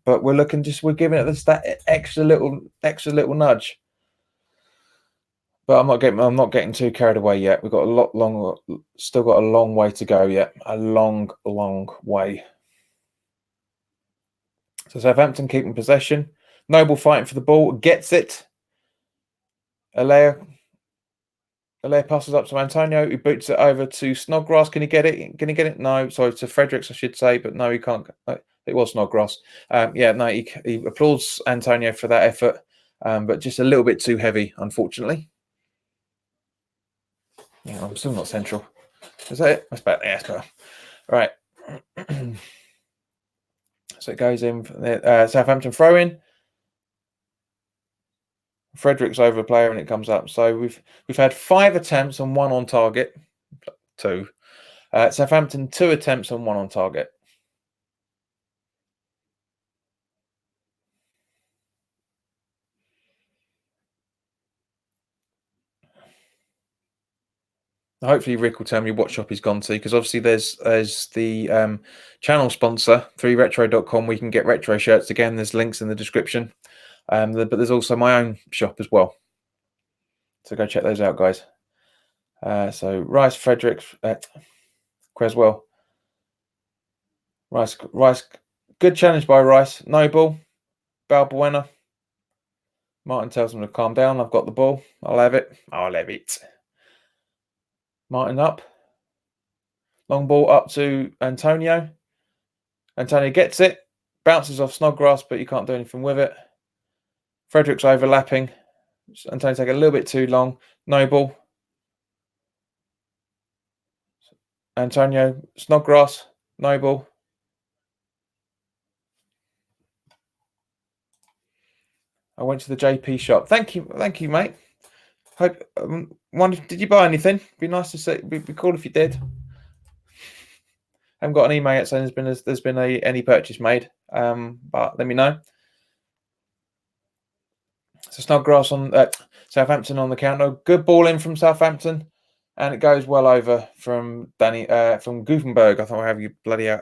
But we're giving it that extra little nudge. But I'm not getting too carried away yet. We've got still got a long way to go yet. A long way. So Southampton keeping possession. Noble fighting for the ball, gets it. Allaire passes up to Antonio, who boots it over to Snodgrass. Can he get it? No, sorry, to Fredericks, I should say, but no, he can't. It was Snodgrass. He applauds Antonio for that effort, but just a little bit too heavy, unfortunately. Yeah, I'm still not central. Is that it? That's better. Yeah, it's better. Right. So it goes in. Southampton throw in. Fredericks over a player and it comes up. So we've had 5 attempts and 1 on target. 2. Southampton 2 attempts and 1 on target. Hopefully Rick will tell me what shop he's gone to, because obviously there's the channel sponsor, 3retro.com. We can get retro shirts. Again, there's links in the description. But there's also my own shop as well. So go check those out, guys. So Rice, Fredericks, Creswell. Rice, good challenge by Rice. Noble, Balbuena. Martin tells him to calm down. I've got the ball. I'll have it. Martin up. Long ball up to Antonio. Antonio gets it. Bounces off Snodgrass, but you can't do anything with it. Frederick's overlapping. Antonio taking a little bit too long. No ball. Antonio, Snodgrass, no ball. I went to the JP shop. Thank you, mate. Hope. Wonder, did you buy anything? Be nice to see. Be cool if you did. I haven't got an email yet saying there's been any purchase made. But let me know. So Snodgrass on Southampton on the counter. Good ball in from Southampton, and it goes well over from Danny from Gutenberg. I thought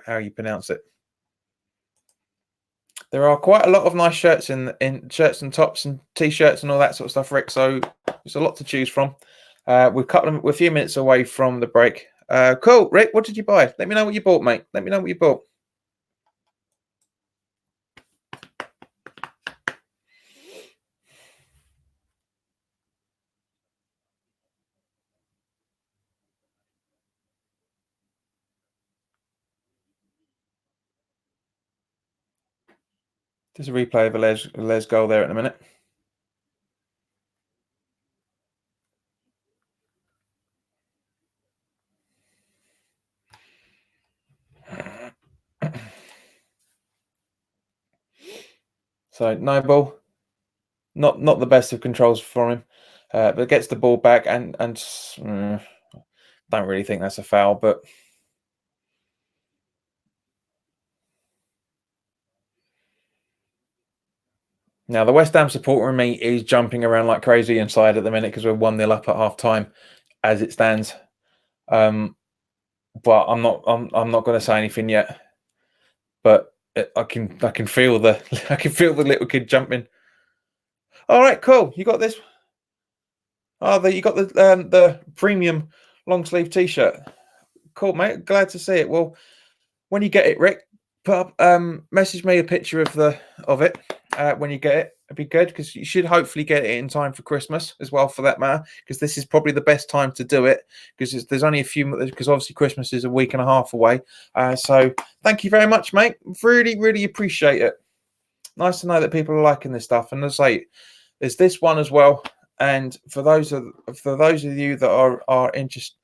how you pronounce it. There are quite a lot of nice shirts in shirts and tops and t-shirts and all that sort of stuff, Rick. So there's a lot to choose from. We're a few minutes away from the break. Cool, Rick. What did you buy? Let me know what you bought, mate. Let me know what you bought. There's a replay of a Les goal there in a minute. So no ball, not the best of controls for him, but gets the ball back and don't really think that's a foul, but now the West Ham supporter in me is jumping around like crazy inside at the minute because we're 1-0 up at half time as it stands. But I'm not going to say anything yet. But I can feel the little kid jumping. All right, cool. You got this. Oh, you got the premium long sleeve t-shirt. Cool, mate. Glad to see it. Well, when you get it, Rick, message me a picture of it when you get it. It'd be good because you should hopefully get it in time for Christmas as well, for that matter. Because this is probably the best time to do it because there's only a few. Because obviously Christmas is a week and a half away. So thank you very much, mate. Really, really appreciate it. Nice to know that people are liking this stuff. And as I say, there's this one as well. And for those of you that are interested.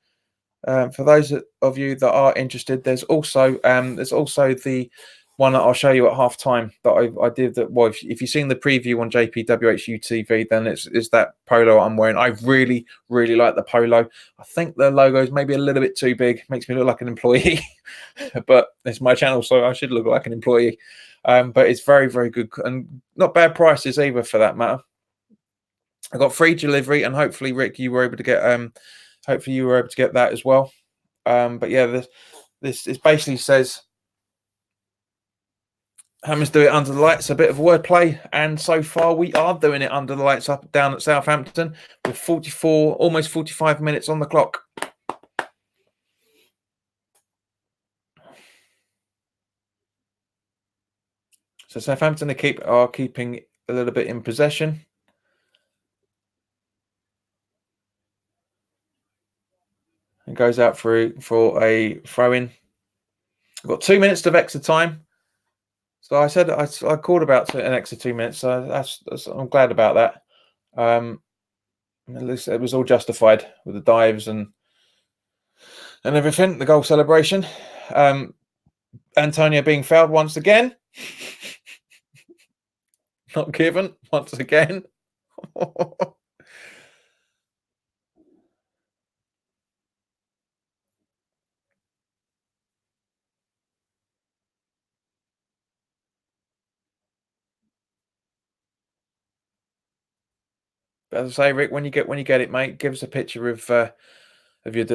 For those of you that are interested, there's also the one that I'll show you at half time that I did. That well, if you've seen the preview on WHU TV, then it's that polo I'm wearing. I really like the polo. I think the logo is maybe a little bit too big, makes me look like an employee, but it's my channel, so I should look like an employee. But it's very good and not bad prices either, for that matter. I got free delivery, and hopefully, Rick, you were able to get that as well. But yeah, this basically says Hammers do it under the lights. A bit of wordplay, and so far we are doing it under the lights down at Southampton with almost 45 minutes on the clock. So Southampton are keeping a little bit in possession. It goes out for a throw-in. We've got 2 minutes of extra time. So I said I called about an extra 2 minutes. So that's I'm glad about that. At least it was all justified with the dives and everything. The goal celebration. Antonio being fouled once again. Not given once again. As I say, Rick, when you get it, mate, give us a picture of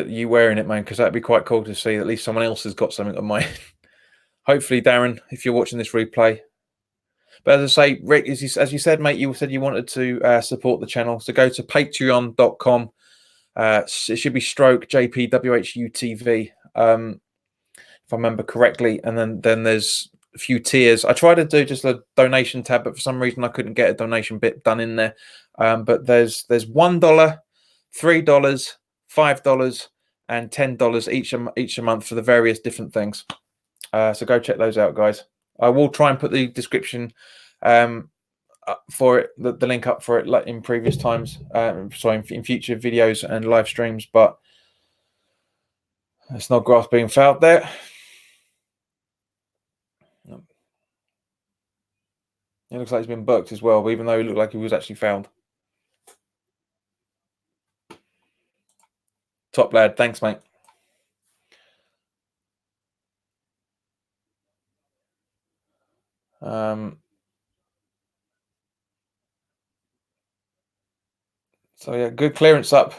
you wearing it, man, because that'd be quite cool to see. At least someone else has got something of mine. Hopefully, Darren, if you're watching this replay. But as I say, Rick, as you said, mate, you said you wanted to support the channel, so go to patreon.com. It should be stroke JPWHU TV, if I remember correctly, and then there's a few tiers. I tried to do just a donation tab, but for some reason I couldn't get a donation bit done in there. But there's $1, $3, $5, and $10 each a month for the various different things. So go check those out, guys. I will try and put the description for it, the link up for it, like in previous times. Sorry, in future videos and live streams, but it's not grass being fouled there. It looks like he's been booked as well, even though he looked like he was actually fouled. Top lad, thanks, mate. So yeah, good clearance up.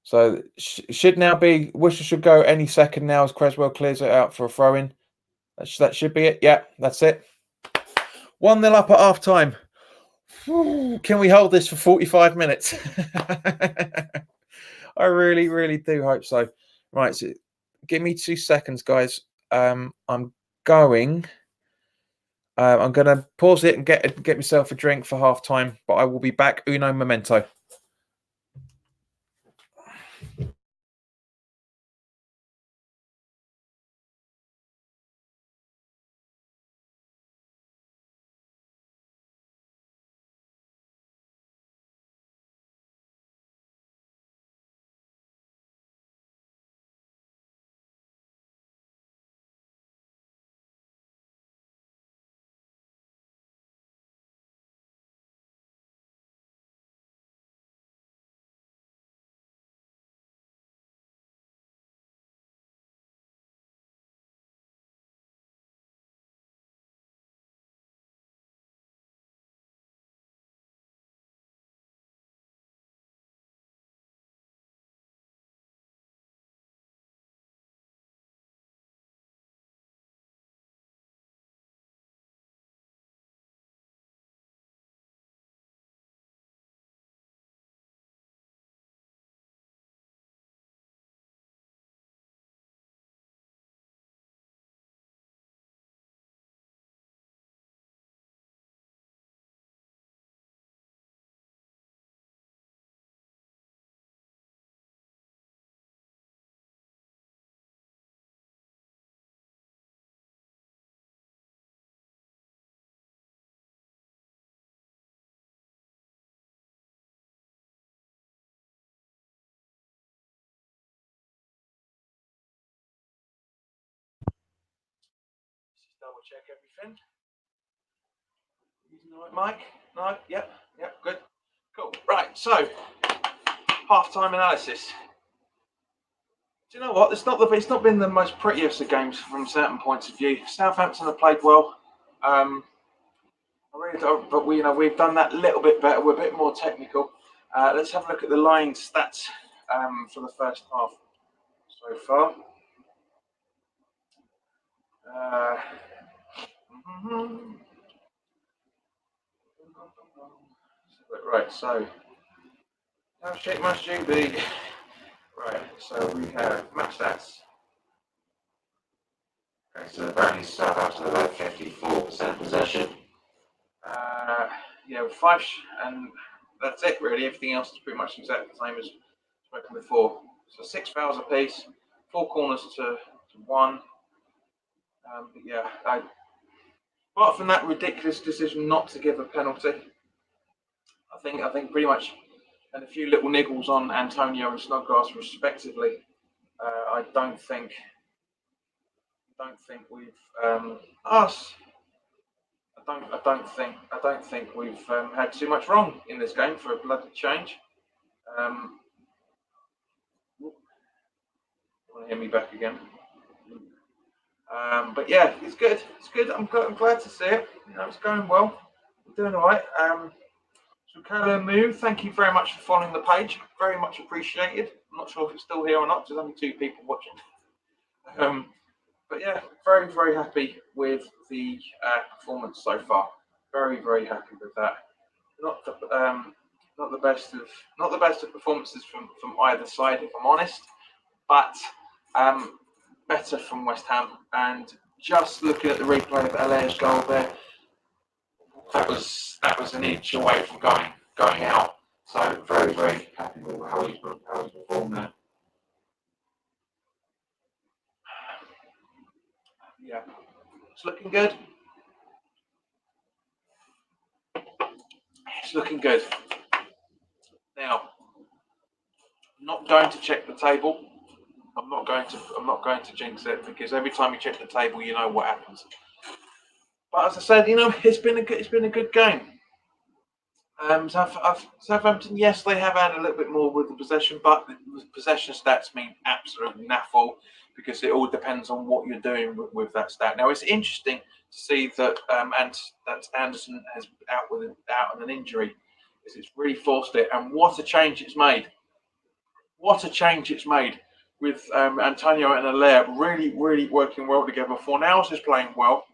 So should now be Worcester should go any second now as Creswell clears it out for a throw in. That should be it. Yeah, that's it. 1-0 up at half time. Can we hold this for 45 minutes? I really, really do hope so. Right, so give me 2 seconds, guys. I'm going to pause it and get myself a drink for half time, but I will be back uno momento. Double check everything. Using the right mic? No? Yep. Good. Cool. Right. So, half-time analysis. Do you know what? It's not been the most prettiest of games from certain points of view. Southampton have played well. I really don't, but we've done that a little bit better. We're a bit more technical. Let's have a look at the line stats for the first half so far. Right, so how shit must you be? Right, so we have match stats. Okay, so apparently Southampton have had 54% possession. Yeah, with and that's it really. Everything else is pretty much exactly the same as spoken before. So 6 fouls apiece, 4 corners to 1. But yeah, apart from that ridiculous decision not to give a penalty, I think pretty much, and a few little niggles on Antonio and Snodgrass respectively. I don't think we've us. I don't think we've had too much wrong in this game for a bloody change. You want to hear me back again? But yeah, it's good. It's good. I'm glad to see it. It's going well. We're doing all right. So Moo, thank you very much for following the page. Very much appreciated. I'm not sure if it's still here or not. There's only 2 people watching. But yeah, very, very happy with the performance so far. Very, very happy with that. Not the best of performances from either side, if I'm honest, but better from West Ham. And just looking at the replay of Alair's goal there, that was an inch away from going out. So very, very happy with how he's performed there. Yeah. It's looking good. It's looking good. Now, I'm not going to check the table. I'm not going to jinx it, because every time you check the table, you know what happens. But as I said, it's been a good game. Southampton, yes, they have had a little bit more with the possession, but the possession stats mean absolutely naffle, because it all depends on what you're doing with that stat. Now, it's interesting to see that that Anderson has out on an injury, because it's really forced it. And what a change it's made! What a change it's made with Antonio and Allaire really working well together. Fornals is playing well.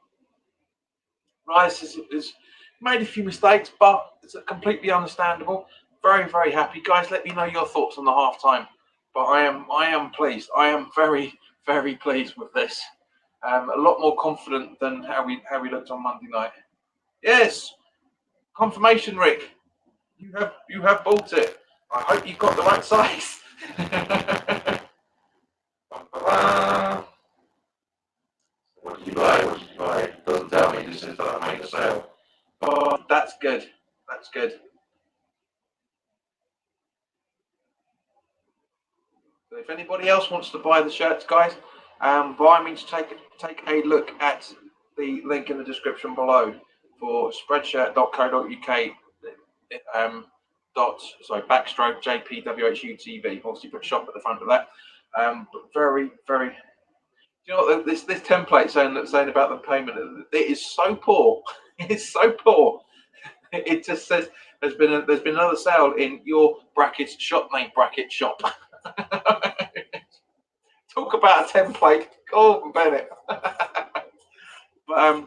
Rice has made a few mistakes, but it's completely understandable. Very happy, guys. Let me know your thoughts on the half time. But I am pleased. I am very pleased with this. A lot more confident than how we looked on Monday night. Yes, confirmation, Rick. You have bought it. I hope you got the right size. What did you buy? What did you buy? It doesn't tell me. It just says that I made a sale. Oh, that's good. That's good. So if anybody else wants to buy the shirts, guys, by all means take a look at the link in the description below for spreadshirt.co.uk backstroke JPWHU TV. Obviously put shop at the front of that. But very. Do you know what this template saying about the payment? It is so poor. It's so poor. It just says there's been another sale in your brackets shop name bracket shop. Talk about a template. Oh, Bennett. But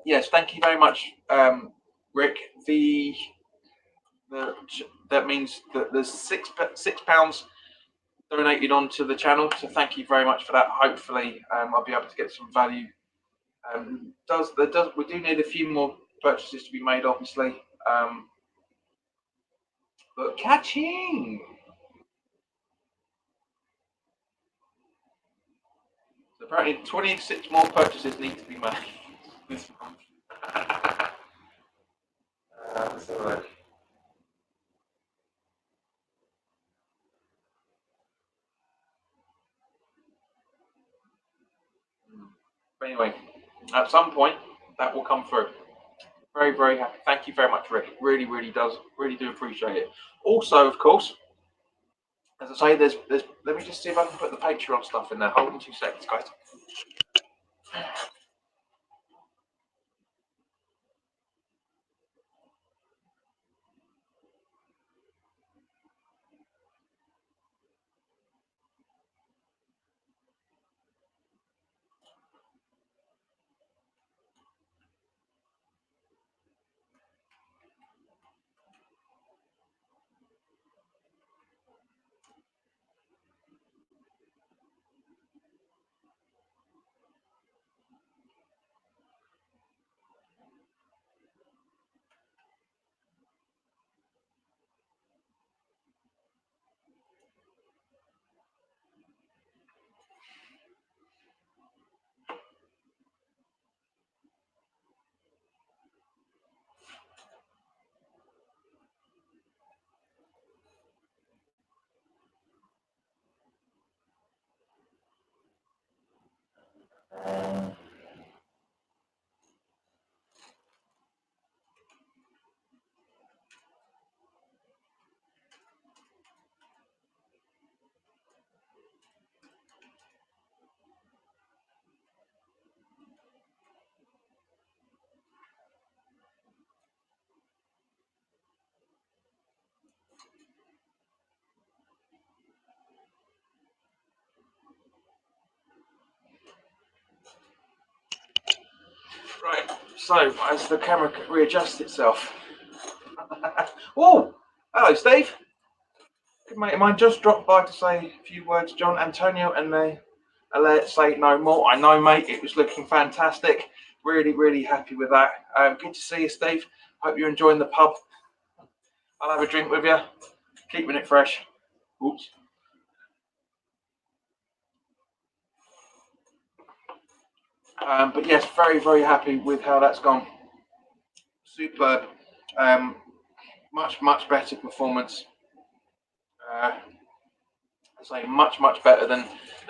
yes, thank you very much, Rick. That means that there's £6 donated onto the channel, so thank you very much for that. Hopefully, I'll be able to get some value. We do need a few more purchases to be made, obviously. But catching. So apparently, 26 more purchases need to be made this month. But anyway, at some point, that will come through. Very happy. Thank you very much, Rick. Really do appreciate it. Also, of course, as I say, there's. Let me just see if I can put the Patreon stuff in there. Hold on 2 seconds, guys. Right. So as the camera readjusts itself. Oh, hello, Steve. Good mate of mine just dropped by to say a few words. John, Antonio, and let's say no more. I know, mate. It was looking fantastic. Really happy with that. Good to see you, Steve. Hope you're enjoying the pub. I'll have a drink with you. Keeping it fresh. Oops. But yes, very, very happy with how that's gone. Superb. Um, much, much better performance. I say much better than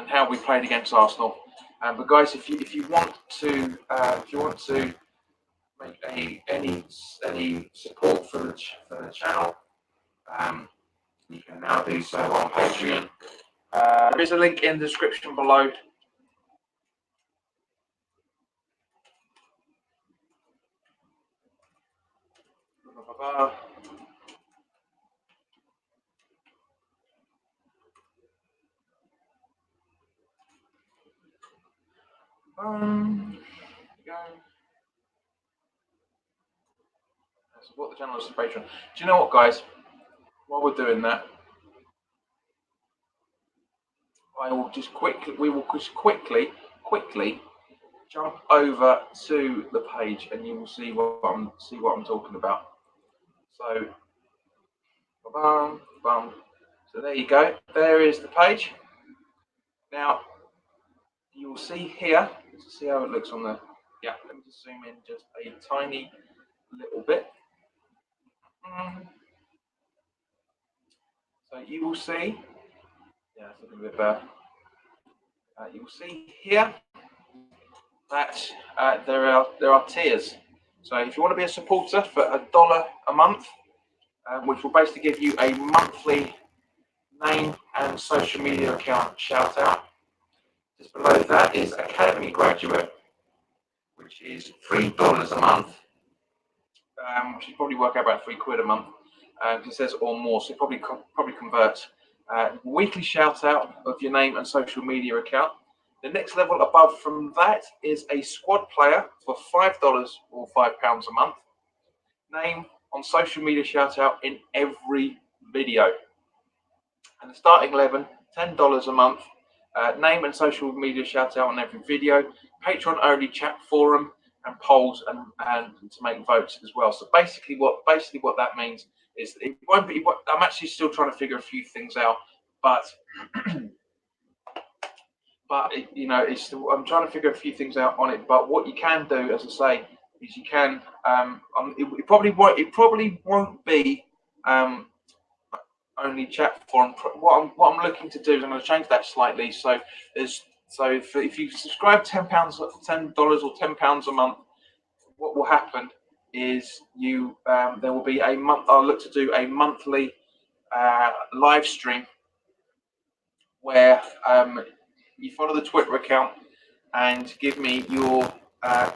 how we played against Arsenal. But guys, if you want to make any support for the channel, you can now do so on Patreon. There is a link in the description below. Go. Support the channel as a Patreon. Do you know what, guys? While we're doing that, we will just quickly jump over to the page, and you will see what I'm talking about. So, bum, bum. So there you go. There is the page. Now you will see here. Let's see how it looks on the. Yeah, let me just zoom in just a tiny little bit. So you will see. Yeah, it's looking a bit better. You will see here that there are tiers. So if you want to be a supporter for $1 a month, which will basically give you a monthly name and social media account shout out. Just below that is Academy Graduate, which is $3 a month, which should probably work out about £3 a month. It says or more, so it probably converts. Weekly shout out of your name and social media account. The next level above from that is a squad player for $5 or £5 a month. Name on social media shout out in every video. And the starting 11, $10 a month. Name and social media shout out on every video. Patreon only chat forum and polls and to make votes as well. So basically what that means is it won't be. I'm actually still trying to figure a few things out, but I'm trying to figure a few things out on it. But what you can do, as I say, is you can. It probably won't be only chat forum. What I'm looking to do is I'm going to change that slightly. So if you subscribe $10 or £10 a month, what will happen is there will be a month. I'll look to do a monthly live stream where you follow the Twitter account and give me your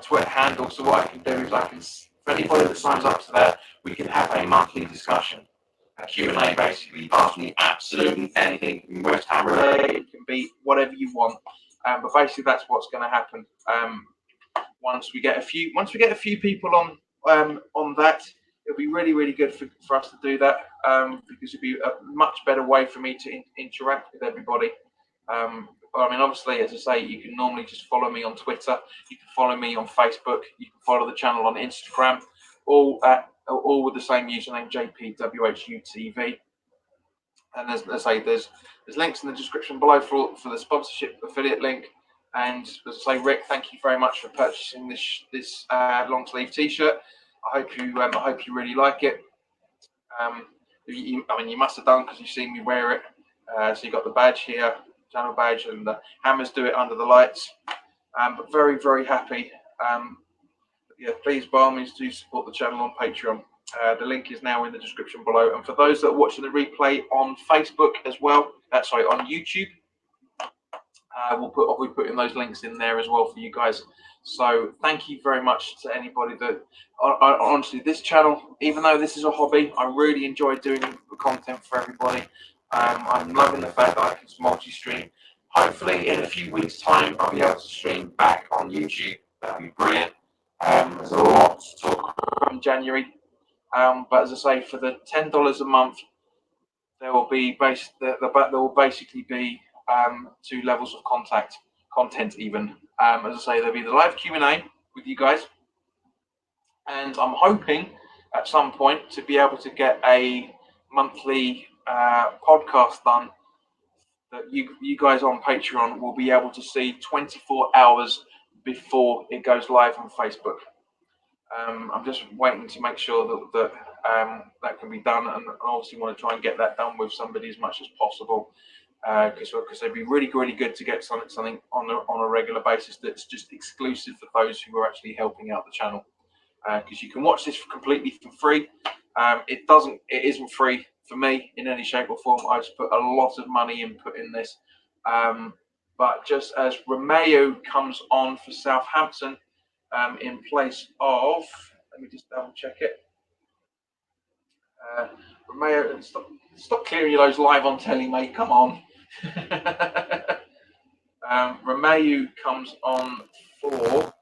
Twitter handle. So what I can do is for anybody that signs up to that, we can have a monthly discussion, a Q&A basically. Ask me absolutely anything West Ham related. It can be whatever you want, but basically that's what's going to happen. Once we get a few people on that, it'll be really good for us to do that, because it'll be a much better way for me to interact with everybody. I mean, obviously, as I say, you can normally just follow me on Twitter. You can follow me on Facebook. You can follow the channel on Instagram, all with the same username, JPWHU TV. And there's links in the description below for the sponsorship affiliate link. And as I say, Rick, thank you very much for purchasing this long sleeve T-shirt. I hope you really like it. You must have done because you've seen me wear it. So you got the badge here, channel badge, and the hammers do it under the lights. But very happy. Yeah, please by all means do support the channel on Patreon. The link is now in the description below. And for those that are watching the replay on Facebook as well, on YouTube, we'll be putting those links in there as well for you guys. So thank you very much to anybody that, honestly, this channel, even though this is a hobby, I really enjoy doing the content for everybody. I'm loving the fact that I can multi-stream. Hopefully in a few weeks' time, I'll be able to stream back on YouTube. That'd be brilliant. There's a lot to talk about in January. But as I say, for the $10 a month, there will basically be two levels of content even. As I say, there'll be the live Q&A with you guys, and I'm hoping at some point to be able to get a monthly podcast done that you guys on Patreon will be able to see 24 hours before it goes live on Facebook. I'm just waiting to make sure that can be done, and I obviously want to try and get that done with somebody as much as possible, because it'd be really good to get something on a regular basis that's just exclusive for those who are actually helping out the channel. Because you can watch this completely for free. It isn't free for me in any shape or form. I just put a lot of money input in this. But just as Romeo comes on for Southampton, in place of, let me just double check it. Romeo, stop clearing your loads live on telly, mate. Come on. Romeo comes on for.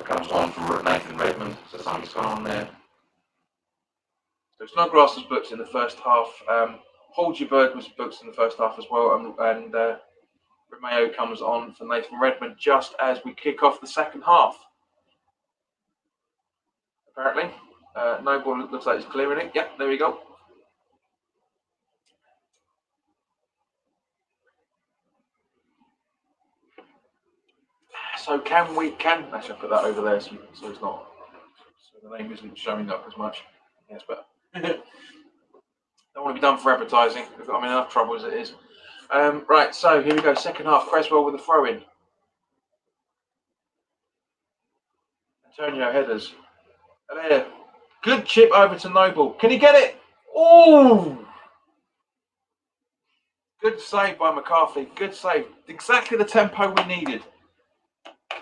Comes on for Nathan Redmond, so something's gone on there. So Snodgrass was booked in the first half. Holgeberg was booked in the first half as well, and Romeo comes on for Nathan Redmond just as we kick off the second half. Apparently, Noble looks like he's clearing it. Yep, there we go. So actually I'll put that over there so it's not, so the name isn't showing up as much. Yes, but don't want to be done for advertising. We've got enough trouble as it is. Right, so here we go. Second half. Creswell with a throw in. Antonio headers. There. Good chip over to Noble. Can he get it? Oh! Good save by McCarthy. Good save. Exactly the tempo we needed.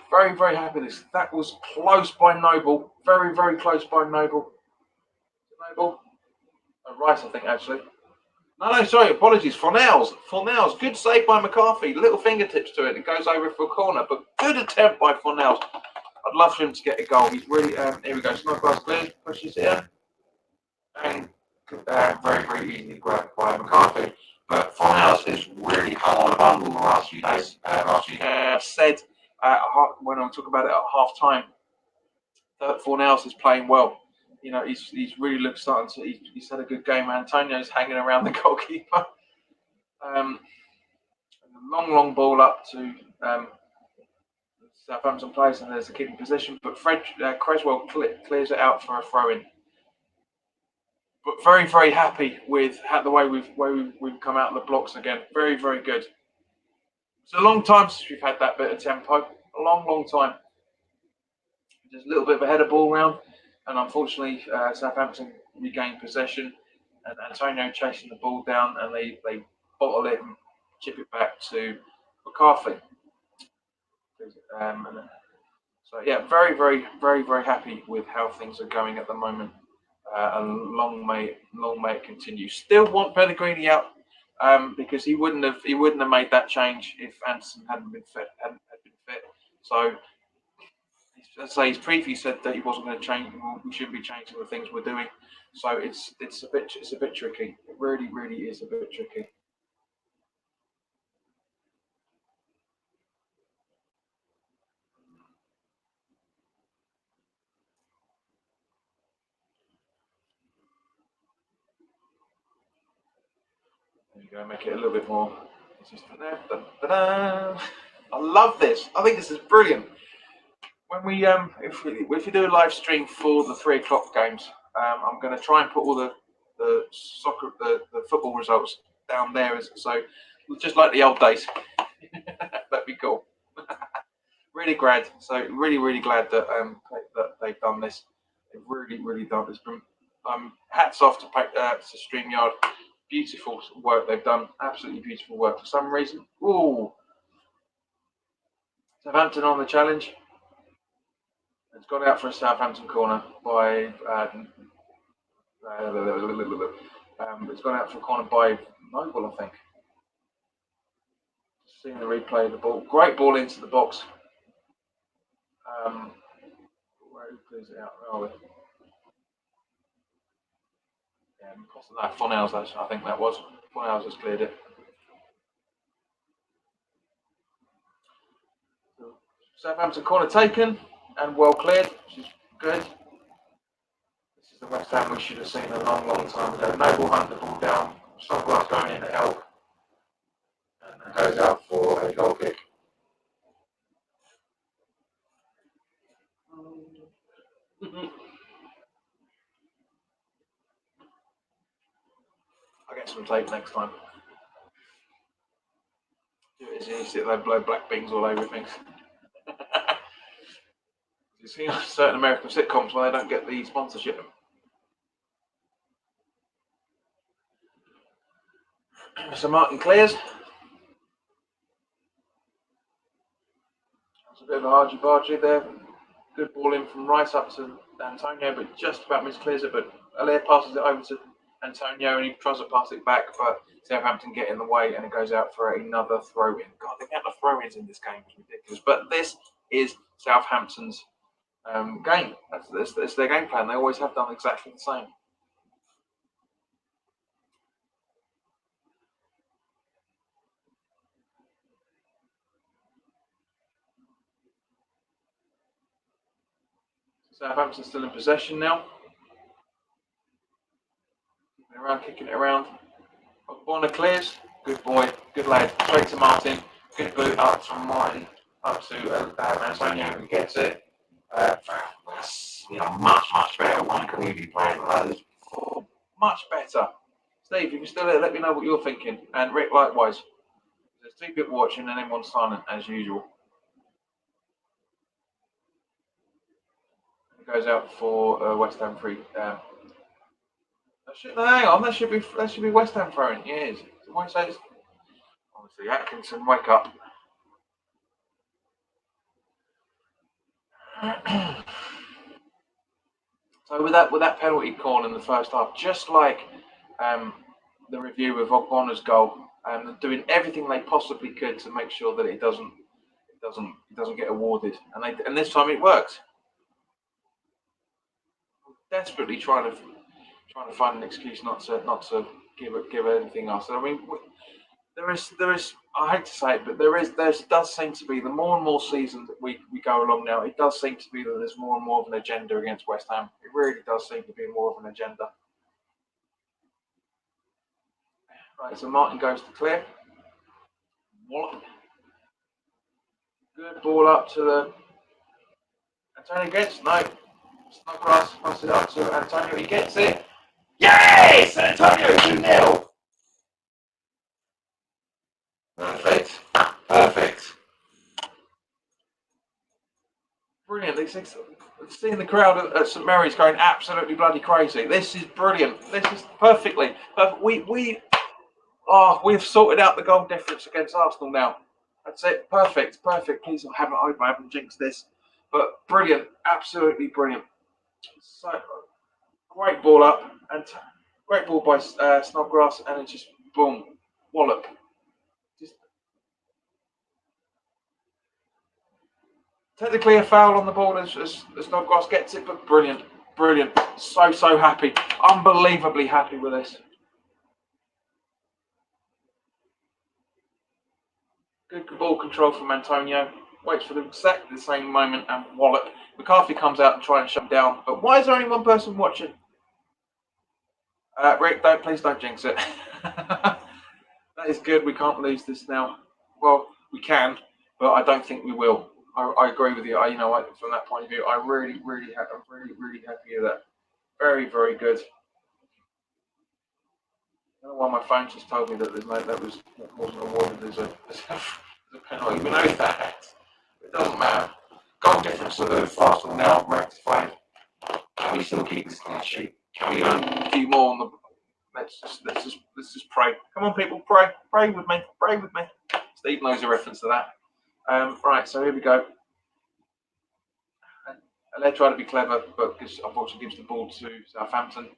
Very happy with this. That was close by Noble. Very close by Noble. Noble? Rice, I think, actually. No, sorry, apologies. Fornals. Good save by McCarthy. Little fingertips to it. It goes over for a corner, but good attempt by Fornals. I'd love for him to get a goal. He's really, here we go. Snodgrass clear. Pushes here. And very easily grabbed by McCarthy. But Fornals is really come on a bundle the last few days. Said when I talk about it at half time, that Fornals is playing well. You know, he's really starting to. He's had a good game. Antonio's hanging around the goalkeeper. Long ball up to Southampton players, and there's a keeping position. But Creswell clears it out for a throw in. But very happy with the way we've come out of the blocks again. Very good. It's a long time since we've had that bit of tempo. A long time. Just a little bit of a header ball round, and unfortunately Southampton regained possession, and Antonio chasing the ball down, and they bottle it and chip it back to McCarthy. So yeah, very happy with how things are going at the moment. And long may it continue. Still want Pellegrini out, because he wouldn't have made that change if Anderson hadn't been fit. So, as I say, his preview said that he wasn't going to change. We shouldn't be changing the things we're doing. So it's a bit tricky. It really is a bit tricky. There you go. Make it a little bit more consistent there. Da-da-da. I love this. I think this is brilliant. When we if we do a live stream for the 3 o'clock games, I'm going to try and put all the football results down there, so just like the old days. That'd be cool. Really glad. So really glad that they've done this. They've really done this. Hats off to StreamYard. Beautiful work they've done. Absolutely beautiful work. For some reason, Southampton on the challenge. It's gone out for a Southampton corner by. It's gone out for a corner by Noble, I think. Seeing the replay of the ball, great ball into the box. Where clears it out? Where are we? Yeah, Fornals. I think that was Fornals has cleared it. Southampton corner taken and well cleared, which is good. This is the West Ham we should have seen a long time ago. Noble hunt the ball down. Snodgrass going in to help. goes out for a goal kick. I'll get some tape next time. It's easy, they blow black beans all over things. You see certain American sitcoms where they don't get the sponsorship. So Martin clears. It's a bit of a argy-bargy there. Good ball in from Rice up to Antonio, but just about misclears it. But Allaire passes it over to Antonio, and he tries to pass it back, but Southampton get in the way, and it goes out for another throw-in. God, the amount of throw-ins in this game is ridiculous. But this is Southampton's game. That's their game plan. They always have done exactly the same. Southampton still in possession now. Kicking it around. Bonner clears. Good boy. Good lad. Straight to Martin. Good boot up from Martin. Up to Antonio, who gets it. That's much better. One could really play like this before. Much better. Steve, you can still let me know what you're thinking. And Rick, likewise. There's two people watching and everyone's silent as usual. It goes out for West Ham free. Hang on, that should be West Ham throwing. Yes. Why say it's obviously Atkinson, wake up. So with that penalty call in the first half, just like the review of Ogbonna's goal, doing everything they possibly could to make sure that it doesn't get awarded, and this time it worked. Desperately trying to find an excuse not to give anything else. I mean, there is. I hate to say it, but there does seem to be, the more and more seasons that we go along now, it does seem to be that there's more and more of an agenda against West Ham. It really does seem to be more of an agenda. Right, so Martin goes to clear. Wallop. Good ball up to the Antonio gets no. Snodgrass passes it up to Antonio. He gets it. Yes! Antonio 2-0. Perfect. Perfect. Brilliant. Seeing the crowd at St Mary's going absolutely bloody crazy. This is brilliant. This is perfectly. We've sorted out the goal difference against Arsenal now. That's it. Perfect. Please, I haven't jinxed this, but brilliant. Absolutely brilliant. So great ball up and great ball by Snodgrass, and it just boom, wallop. Just technically a foul on the ball as Snodgrass gets it, but brilliant. So happy, unbelievably happy with this. Good ball control from Antonio. Waits for exactly the same moment and wallop. McCarthy comes out and tries and shut him down. But why is there only one person watching? Rick, please don't jinx it. That is good. We can't lose this now. Well, we can, but I don't think we will. I agree with you. From that point of view, I'm really happy with that. Very good. I don't know why my phone just told me that wasn't awarded as a penalty. We know that. It doesn't matter. Goal difference to the Arsenal now rectified. Can we still keep this clean sheet? Can we earn a few more on the? Let's just pray. Come on, people, pray with me. Steve knows a reference to that. Right, so here we go. They're trying to be clever, but unfortunately gives the ball to Southampton.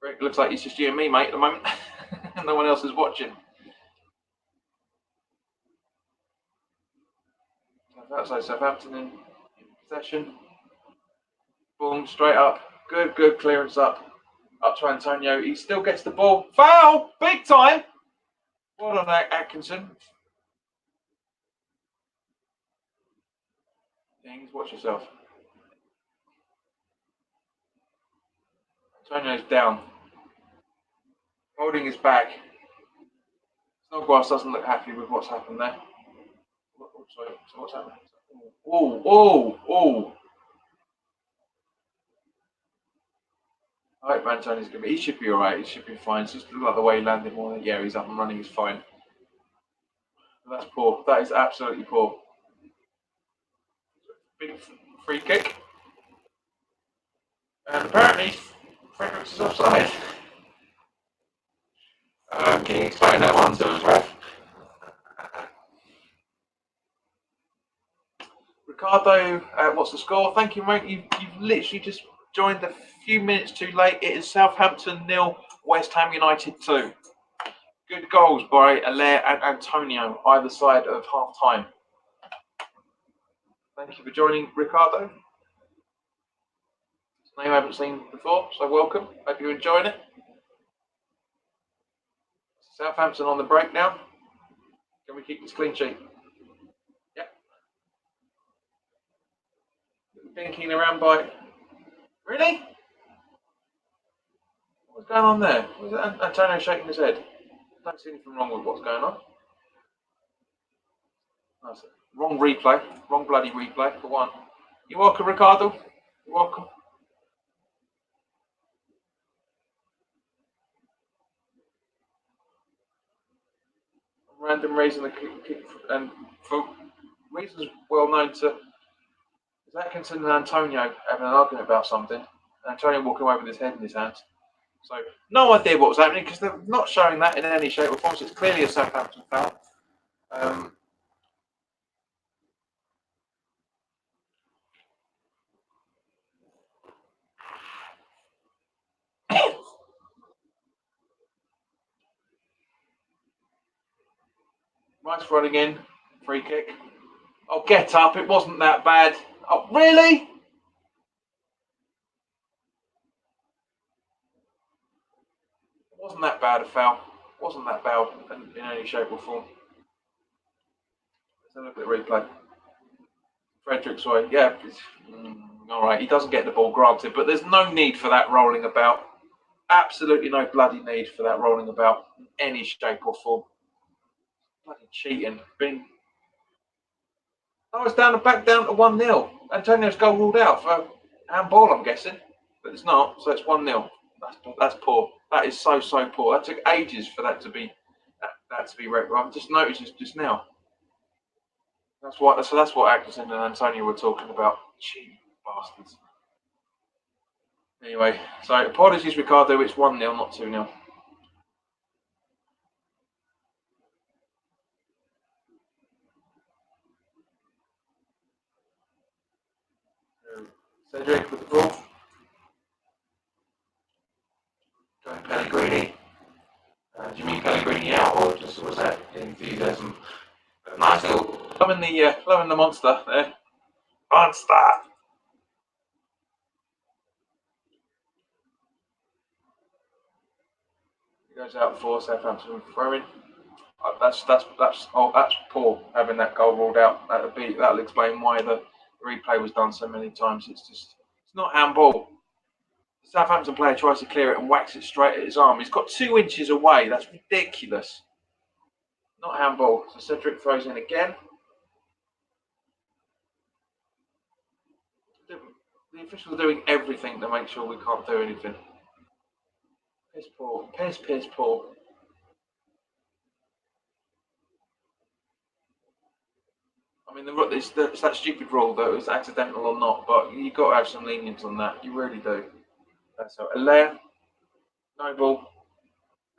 Rick, looks like it's just you and me, mate, at the moment. No one else is watching. So Southampton in possession. Boom, straight up. Good clearance up to Antonio. He still gets the ball. Foul! Big time! Well done, Atkinson. Ings, watch yourself. Antonio's down. Holding his back. Snodgrass doesn't look happy with what's happened there. Sorry, so what's happened? Oh. I hope Antoni's going to be. He should be alright. He should be fine. It's just look like the way he landed more. Yeah, he's up and running. He's fine. That's poor. That is absolutely poor. Big free kick. And apparently, Fredericks is offside. Can you explain that one to us, ref? Ricardo, what's the score? Thank you, mate. You've literally just joined a few minutes too late. It is Southampton 0, West Ham United 2. Good goals by Allaire and Antonio, either side of half time. Thank you for joining, Ricardo. It's a name I haven't seen before, so welcome. Hope you're enjoying it. Southampton on the break now. Can we keep this clean sheet? Yep. Thinking around by. Really? What's going on there? Was it Antonio shaking his head? I don't see anything wrong with what's going on. That's it. Wrong replay. Wrong bloody replay for one. You're welcome, Ricardo. You're welcome. Random reason and for reasons well known to Atkinson and Antonio having an argument about something. Antonio walking away with his head in his hands. So no idea what was happening because they're not showing that in any shape or form. So it's clearly a Southampton foul. Rice running in, free kick. Oh, get up! It wasn't that bad. Oh, really? It wasn't that bad a foul. It wasn't that bad in any shape or form. Let's have a look at the replay. Fredericks way, yeah. All right, he doesn't get the ball, granted, but there's no need for that rolling about. Absolutely no bloody need for that rolling about in any shape or form. Bloody cheating. I was back down to 1-0. Antonio's goal ruled out for handball, I'm guessing. But it's not, so it's 1-0. That's poor. That is so poor. That took ages for that to be rectified. I've just noticed it just now. That's what Atkinson and Antonio were talking about. Cheap bastards. Anyway, so apologies, Ricardo. It's 1-0, not 2-0. Cedric with the ball. Going Pellegrini. Do you mean Pellegrini out, or just was that enthusiasm? Nice little. Loving the monster there. Monster. He goes out for Southampton throwing. That's poor having that goal ruled out. That'll explain why the replay was done so many times. It's not handball. The Southampton player tries to clear it and whacks it straight at his arm. He's got 2 inches away. That's ridiculous. Not handball. So Cedric throws in again. The officials are doing everything to make sure we can't do anything. Piss poor. Piss poor. I mean, it's that stupid rule that it's accidental or not, but you've got to have some lenience on that. You really do. So Allaire, Noble,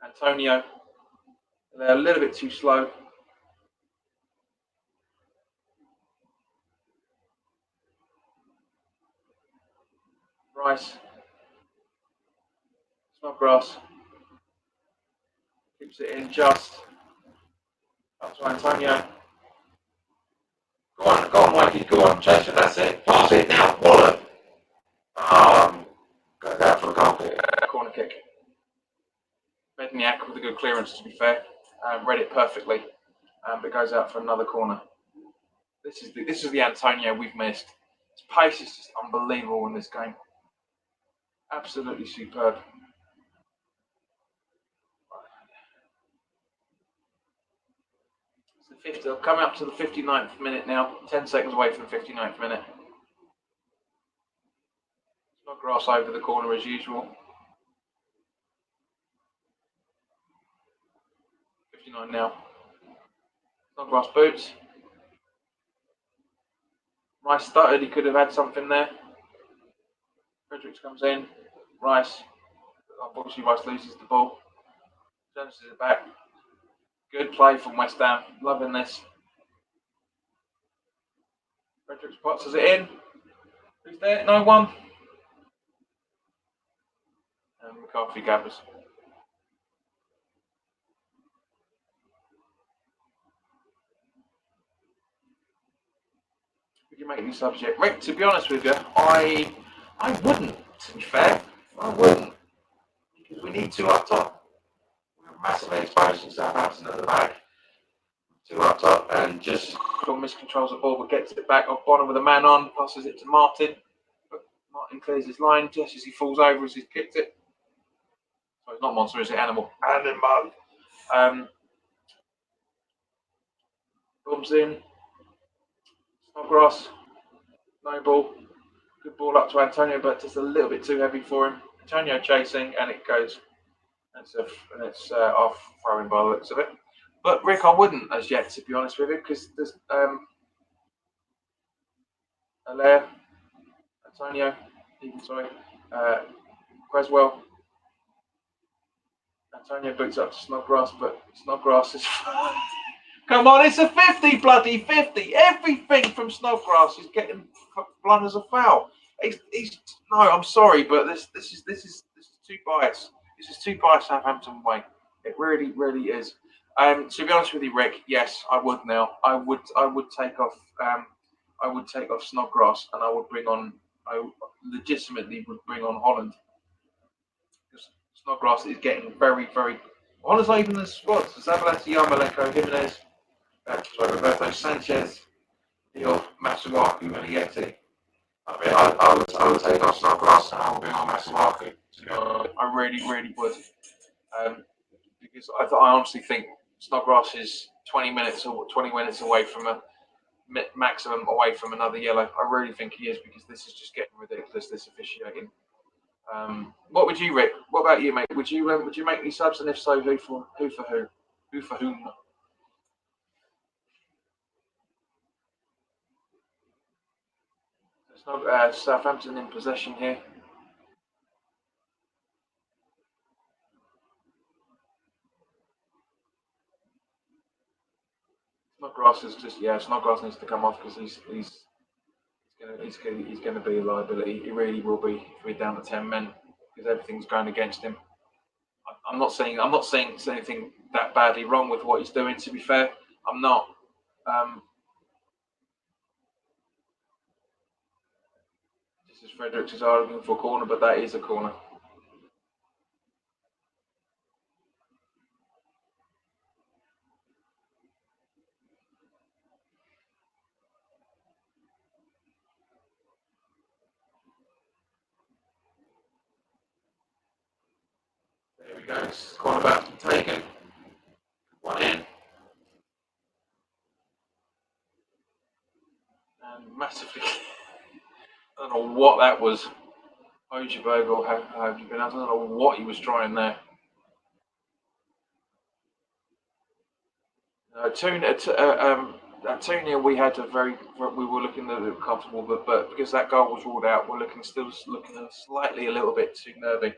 Antonio. They're a little bit too slow. Rice. Snodgrass. Keeps it in just. Up to Antonio. Go on, Mikey. Go on, chase it. That's it. Pass it now. Wallop. Goes out for a goal kick. Corner kick. Bedniak with a good clearance, to be fair. Read it perfectly. But goes out for another corner. This is the Antonio we've missed. His pace is just unbelievable in this game. Absolutely superb. Coming up to the 59th minute now. 10 seconds away from the 59th minute. Snodgrass over the corner as usual. 59 now. Snodgrass boots. Rice stuttered. He could have had something there. Fredericks comes in. Rice. Unfortunately, Rice loses the ball. Jones is it back. Good play from West Ham. Loving this. Fredericks pots it in. Who's there? No one. And McCarthy gathers. Would you make any subject? Rick, to be honest with you, I wouldn't, to be fair. I wouldn't. Because we need two up top. We're massively exposing Southampton at the back. Two up top and just miscontrols the ball but gets it back off bottom with a man on, passes it to Martin. But Martin clears his line just as he falls over as he's kicked it. So it's not monster, is it? Animal. Comes in. Snodgrass. No ball. Good ball up to Antonio, but just a little bit too heavy for him. Antonio chasing, and it goes. It's off throwing by the looks of it. But Rick, I wouldn't as yet, to be honest with you, because there's Allaire, Antonio, Creswell. Antonio boots up to Snodgrass, but Snodgrass is. Come on, it's a 50, bloody 50. Everything from Snodgrass is getting blunt as a foul. No, I'm sorry, but this is too biased. This is too biased Southampton way. It really, really is. To be honest with you, Rick, yes, I would now. I would take off. I would take off Snodgrass, and I legitimately would bring on Holland. Because Snodgrass is getting very, very. Holland's not even in the squad. Zabaleta, Yarmolenko, Jimenez. Roberto Sanchez, Neil Masuaku, and Yeti. I mean, I would take off Snodgrass and I would bring on Masuaku. I really, really would. Because I honestly think Snodgrass is 20 minutes away from a maximum away from another yellow. I really think he is, because this is just getting ridiculous, this officiating. What would you, Rick? What about you, mate? Would you make any subs, and if so, who for who? Who for whom? Southampton in possession here. Snodgrass is Snodgrass needs to come off, because he's going to be a liability. He really will be if we're down to 10 men, because everything's going against him. I'm not saying anything that badly wrong with what he's doing. To be fair, I'm not. This is Fredericks is arguing for a corner, but that is a corner. There we go. Corner about to be taken. One in. And massively. I don't know what that was. Ojeberg, or how have you been? I don't know what he was trying there. At 2-0, we were looking a little comfortable, but because that goal was ruled out, we're still looking slightly a little bit too nervy.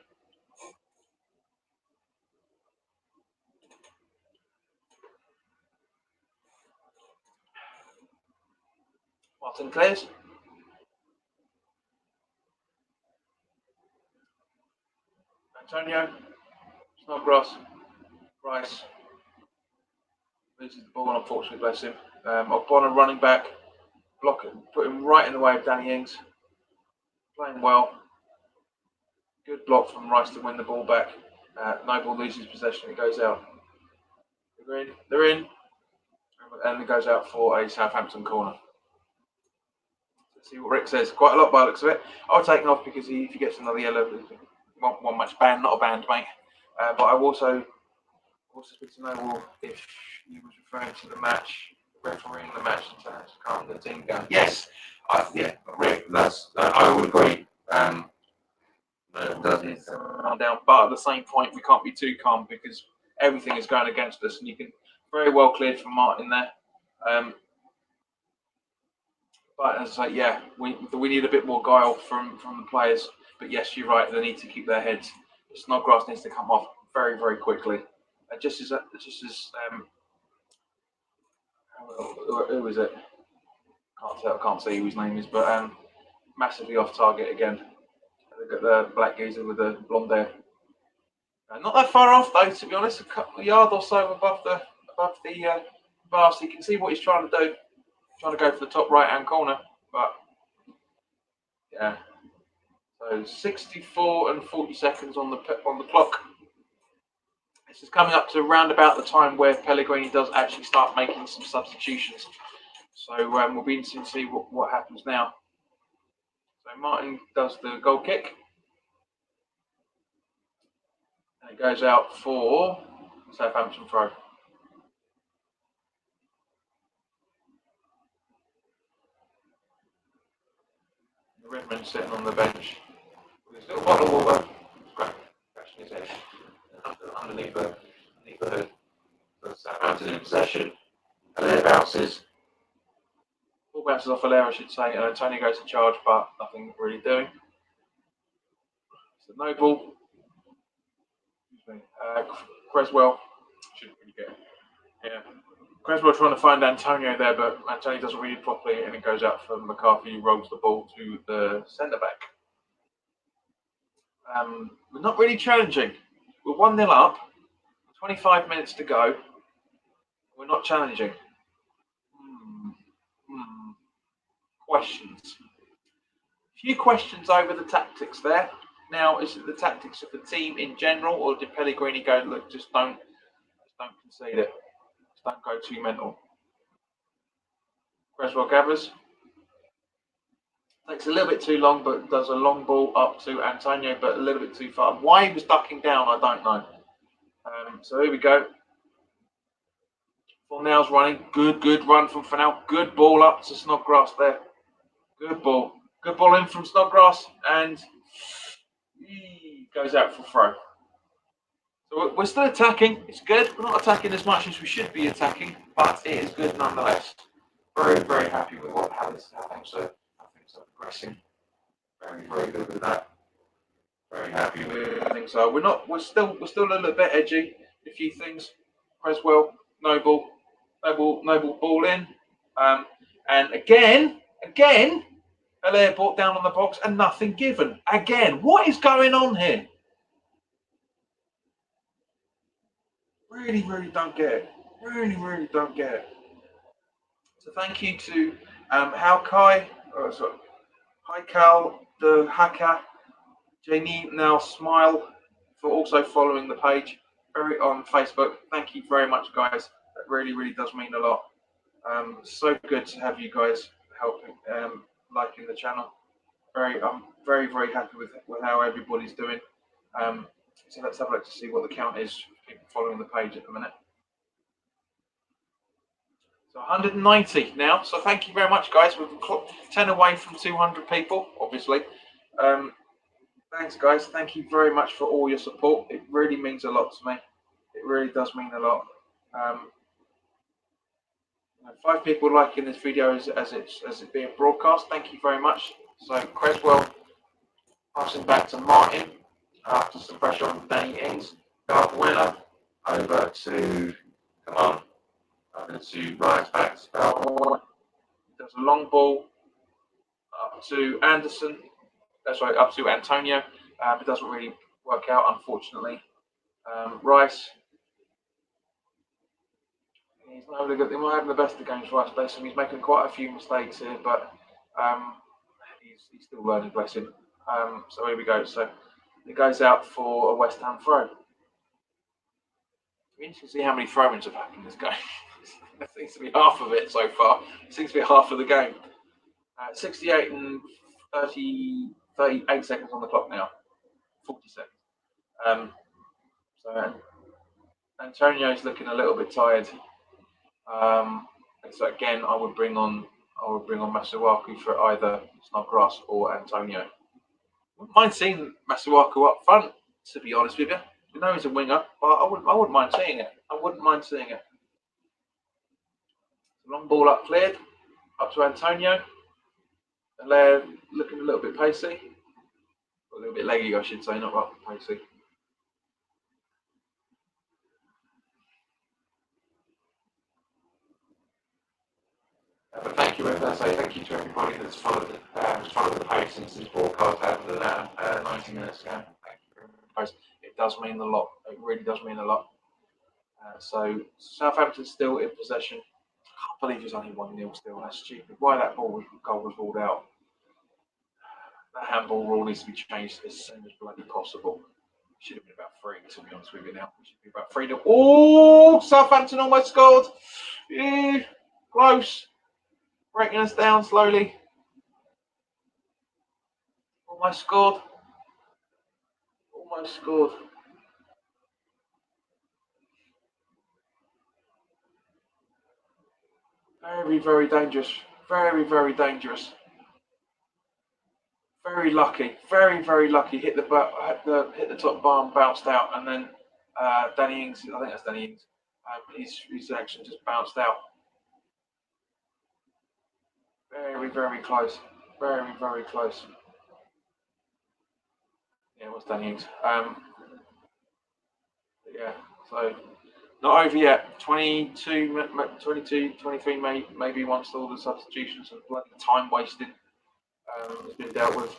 Martin clears. Antonio, Snodgrass, Rice. Loses the ball, unfortunately, bless him. Ogbonna running back, put him right in the way of Danny Ings. Playing well. Good block from Rice to win the ball back. Noble loses possession, it goes out. They're in. And it goes out for a Southampton corner. Let's see what Rick says. Quite a lot by the looks of it. I'll take him off, because if he gets another yellow, one match ban, not a band, mate. But I also speak to Noble if he was referring to the match refereeing the match to calm the team down. Yes, I would agree. Does need to calm down, but at the same point, we can't be too calm because everything is going against us, and you can very well clear from Martin there. But as I say, yeah, we need a bit more guile from the players. But yes, you're right. They need to keep their heads. Snodgrass needs to come off very, very quickly. Just as who is it? Can't say who his name is, but massively off target again. Look at the black geezer with the blonde hair. Not that far off though, to be honest. A couple of yards or so above the bar, so you can see what he's trying to do. Trying to go for the top right hand corner, but yeah. So 64 and 40 seconds on the clock. This is coming up to around about the time where Pellegrini does actually start making some substitutions. So we'll be interested to see what happens now. So Martin does the goal kick. And it goes out for Southampton throw. Redmond sitting on the bench with his little bottle of water, scratching his head underneath the hood. So Southampton in possession. Hilaire bounces. Ball bounces off Hilaire, I should say, and Antonio goes to charge, but nothing really doing. So Noble. Creswell shouldn't really get it. Yeah. Creswell trying to find Antonio there, but Antonio doesn't read it properly, and it goes out for McCarthy, who rolls the ball to the centre back. We're not really challenging. We're 1-0 up, 25 minutes to go. We're not challenging. Questions. A few questions over the tactics there. Now, is it the tactics of the team in general, or did Pellegrini go, look, just don't concede it. Just don't go too mental. Creswell gathers. Takes a little bit too long, but does a long ball up to Antonio, but a little bit too far. Why he was ducking down, I don't know. So here we go. Fornell's running. Good run from Fornell. Good ball up to Snodgrass there. Good ball. Good ball in from Snodgrass, and he goes out for throw. So we're still attacking. It's good. We're not attacking as much as we should be attacking, but it is good nonetheless. Very, very happy with how this is happening. So progressing. Very, very good with that. Very happy with it. I think so. We're still a little bit edgy. A few things. Creswell, Noble ball in. And again, Hilaire brought down on the box and nothing given. Again, what is going on here? Really, really don't get it. Really, really don't get it. So thank you to Haikal, the hacker, Jamie Now Smile for also following the page on Facebook. Thank you very much, guys. That really, really does mean a lot. So good to have you guys helping, liking the channel. I'm very, very happy with how everybody's doing. So let's have a look to see what the count is for people following the page at the minute. So 190 now. So thank you very much, guys. We're 10 away from 200 people, obviously. Thanks, guys. Thank you very much for all your support. It really means a lot to me. It really does mean a lot. 5 people liking this video as it's being broadcast. Thank you very much. So Creswell passing back to Martin after some pressure on Danny Ings. Winner over to right back to Balmore. Does a long ball up to Anderson. Up to Antonio. It doesn't really work out, unfortunately. Rice. He's not having the best of games, Rice. Bless him. He's making quite a few mistakes here, but he's still learning, bless him. So here we go. So it goes out for a West Ham throw. It's interesting to see how many throw-ins have happened in this game. It seems to be half of it so far. It seems to be half of the game. 68 and 38 seconds on the clock now. 40 seconds. So Antonio's looking a little bit tired. So again, I would bring on Masuaku for either Snodgrass or Antonio. Wouldn't mind seeing Masuaku up front, to be honest with you. You know he's a winger, but I wouldn't mind seeing it. I wouldn't mind seeing it. Long ball up cleared, up to Antonio. And they're looking a little bit pacey. A little bit leggy, I should say, not up pacey. But thank you, I say thank you to everybody that's followed the post since this broadcast happened 90 minutes ago. Thank you very much. It does mean a lot. It really does mean a lot. So Southampton still in possession. I can't believe it's only 1-0 still. That's stupid. Why that goal was ruled out? That handball rule needs to be changed as soon as bloody possible. It should have been about 3, to be honest with you now. It should be about 3-0. Oh, Southampton almost scored. Yeah, close. Breaking us down slowly. Almost scored. Almost scored. Very, very dangerous. Very, very dangerous. Very lucky. Very, very lucky. Hit the top bar and bounced out, and then Danny Ings. I think that's Danny Ings. His action just bounced out. Very, very close. Very, very close. Yeah, it was Danny Ings. Yeah. So not over yet. 22, 22, 23, maybe once all the substitutions and bloody time wasted has been dealt with.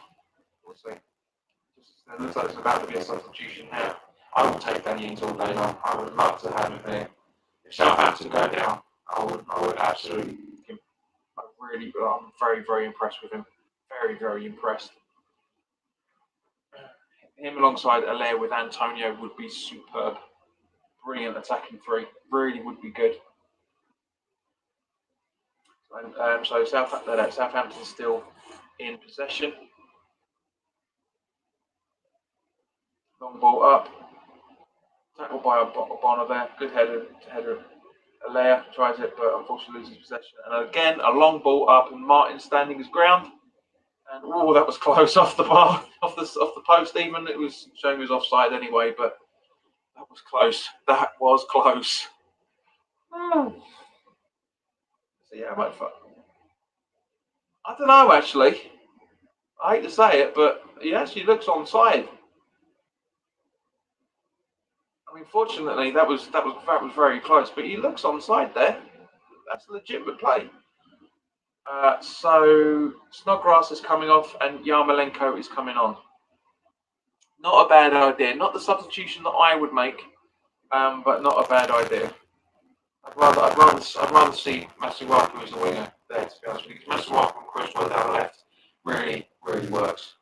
We'll see. It looks like it's about to be a substitution now. I would take Danny Ings all day long. I would love to have him here. If Southampton go down, I would absolutely. I'm very, very impressed with him. Very, very impressed. Him alongside Allaire with Antonio would be superb. Brilliant attacking three. Really would be good. And so Southampton still in possession. Long ball up. Tackled by Bonner there. Good header. Allaire tries it, but unfortunately loses possession. And again, a long ball up, and Martin standing his ground. And that was close off the bar, off the post. Even it was showing he was offside anyway, but that was close. That was close. So yeah, how much fun? I don't know actually. I hate to say it, but he actually looks onside. I mean, fortunately, that was very close, but he looks onside there. That's a legitimate play. So Snodgrass is coming off, and Yarmolenko is coming on. Not a bad idea. Not the substitution that I would make, but not a bad idea. I'd rather see Masuaku as a winger there, to be honest with you. Masuaku and Cresswell down the left really, really works.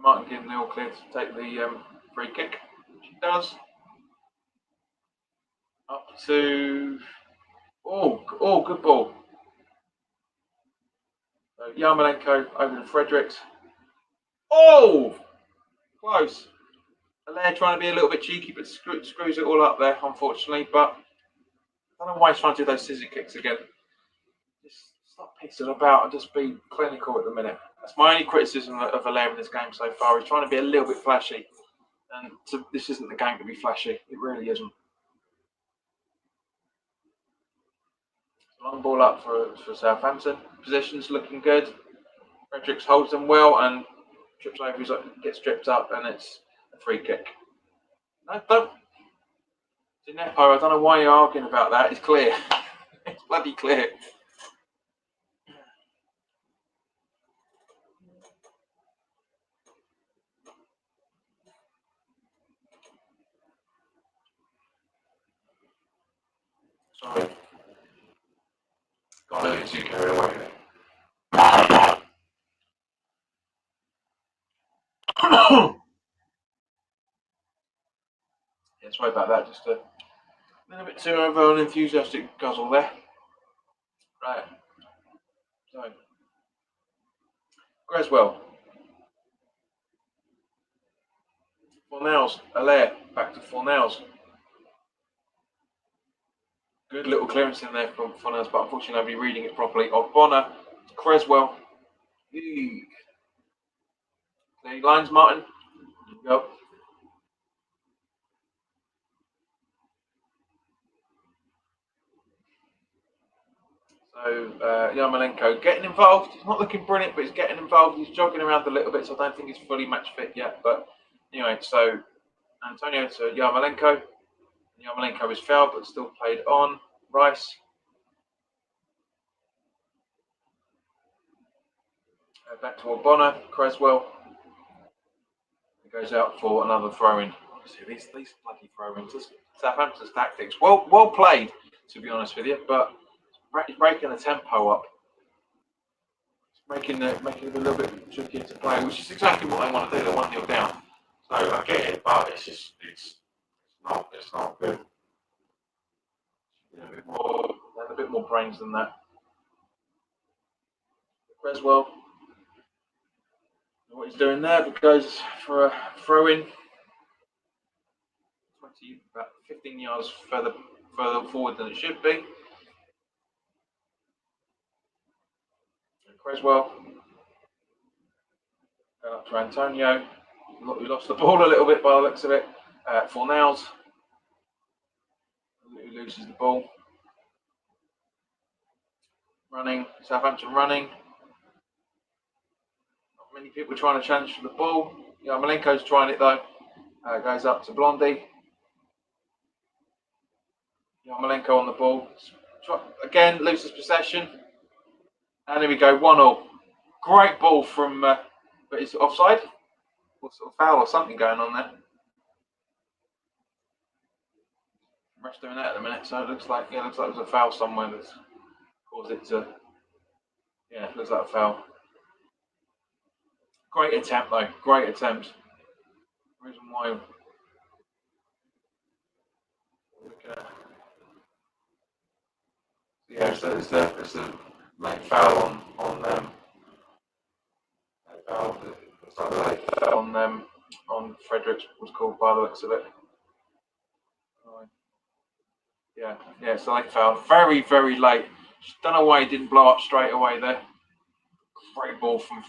Martin giving the all clear to take the free kick, which he does. Up to good ball. So Yarmolenko over to Fredericks. Oh, close. Allaire trying to be a little bit cheeky, but screws it all up there, unfortunately. But I don't know why he's trying to do those scissor kicks again. Just stop pissing about and just be clinical at the minute. That's my only criticism of Allaire in this game so far. He's trying to be a little bit flashy, and this isn't the game to be flashy. It really isn't. Long ball up for Southampton. Position's looking good. Fredericks holds them well and trips over, gets tripped up, and it's a free kick. No, don't. Nepo, I don't know why you're arguing about that. It's clear. It's bloody clear. Sorry. Got a little too carried away there. Yeah, sorry about that. Just a little bit too of an enthusiastic guzzle there. Right. So, Creswell. Fornals, Allaire, back to Fornals. Good little clearance in there from Fornals, but unfortunately nobody reading it properly. Bonner, Creswell. Clear lines, Martin. Go. So Yarmolenko getting involved. He's not looking brilliant, but he's getting involved. He's jogging around a little bit, so I don't think he's fully match fit yet. But anyway, so Antonio to Yarmolenko. Yarmolenko is fouled, but still played on. Rice. Back to Bonner. Creswell. It goes out for another throw-in. Honestly, these bloody throw-ins. Southampton's tactics. Well played, to be honest with you, but he's breaking the tempo up. Making it a little bit trickier to play, which is exactly what I want to do. They 1-0 down. So I get it, but it's not good. A bit more brains than that. Creswell, what he's doing there, goes for a throw in. 20, about 15 yards further forward than it should be. And Creswell up to Antonio, who lost the ball a little bit by the looks of it. Fornals, who loses the ball. Running, Southampton running. Not many people trying to challenge for the ball. Yarmolenko's trying it though. Goes up to Blondie. Yarmolenko on the ball. Again, loses possession. And here we go, 1-0. Great ball from, but it's offside? Or sort of foul or something going on there. Ref's doing that at the minute, so it looks like there's a foul somewhere that's caused it to. Yeah, it looks like a foul. Great attempt though, great attempt. The reason why. Yeah, so it's a late foul on Fredericks was called by the looks of it. Yeah, it's a late foul. Very, very late. Don't know why he didn't blow up straight away there. Great ball from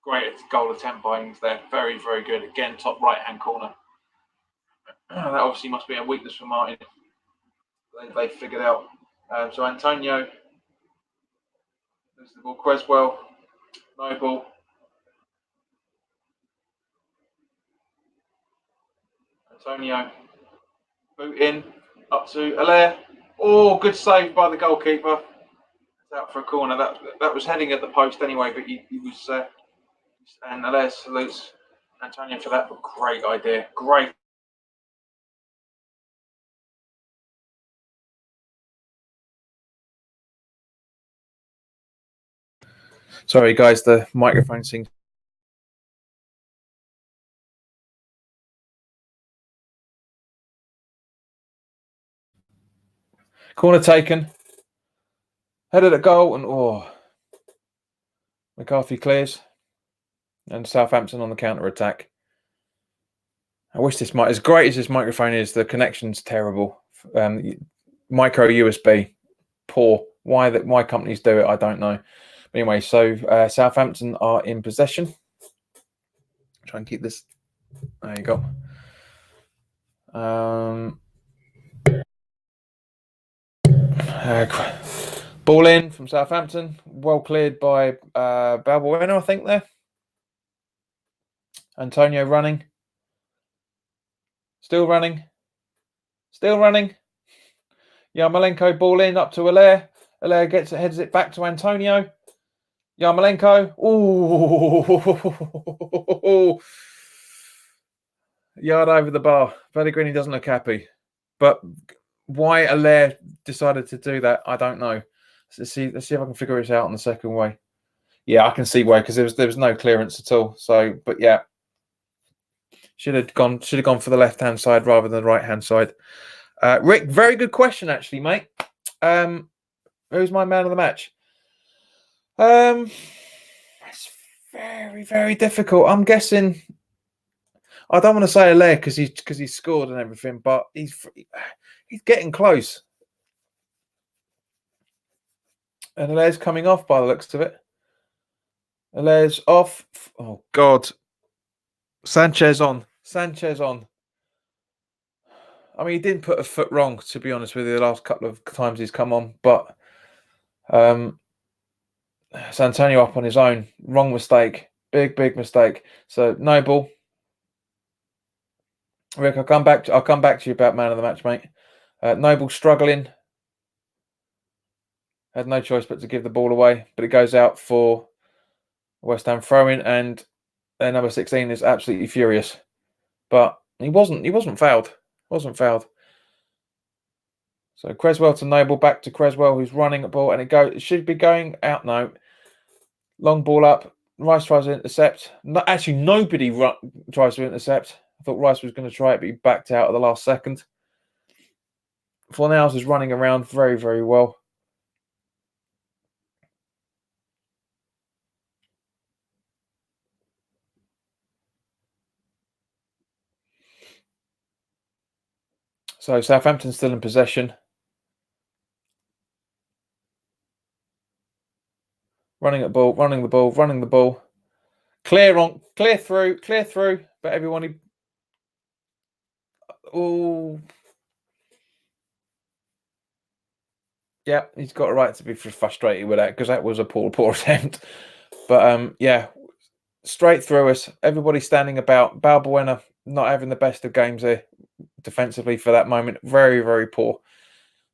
great goal attempt by Ings there. Very, very good. Again, top right hand corner. That obviously must be a weakness for Martin. They figured out. So Antonio, there's the ball. Creswell, no ball. Antonio, boot in, up to Allaire. Oh, good save by the goalkeeper. It's out for a corner. That was heading at the post anyway, but he was. And Allaire salutes Antonio for that. But great idea. Great. Sorry, guys, the microphone seems. Corner taken. Headed at goal, and McCarthy clears. And Southampton on the counter attack. I wish this mic, as great as this microphone is, the connection's terrible. Micro USB, poor. Why companies do it, I don't know. But anyway, so Southampton are in possession. Try and keep this. There you go. Ball in from Southampton. Well cleared by Balbuena, I think there. Antonio running. Still running. Yarmolenko ball in up to Allaire. Allaire heads it back to Antonio. Yarmolenko. Ooh. Yard over the bar. Pellegrini doesn't look happy. But why Allaire decided to do that, I don't know. Let's see if I can figure this out on the second way. Yeah, I can see why, because there was no clearance at all. So, but yeah. Should have gone for the left-hand side rather than the right-hand side. Rick, very good question, actually, mate. Who's my man of the match? It's very, very difficult. I'm guessing I don't want to say Allaire because he's scored and everything, but he's getting close. And Allaire's coming off by the looks of it. Allaire's off. Oh God. Sanchez on. Sanchez on. I mean, he didn't put a foot wrong, to be honest with you, the last couple of times he's come on, but Santonio up on his own. Wrong mistake. Big mistake. So Noble. Rick, I'll come back to you about man of the match, mate. Noble struggling. Had no choice but to give the ball away, but it goes out for West Ham throw-in, and their number 16 is absolutely furious. But he wasn't fouled. Wasn't fouled. So Creswell to Noble, back to Creswell, who's running the ball, and it should be going out. No. Long ball up. Rice tries to intercept. No, actually, nobody tries to intercept. I thought Rice was going to try it, but he backed out at the last second. Fornals is running around very, very well. So Southampton still in possession. Running the ball. Clear through. But everyone, yeah, he's got a right to be frustrated with that because that was a poor attempt. But yeah, straight through us. Everybody standing about. Balbuena not having the best of games here defensively for that moment. Very, very poor.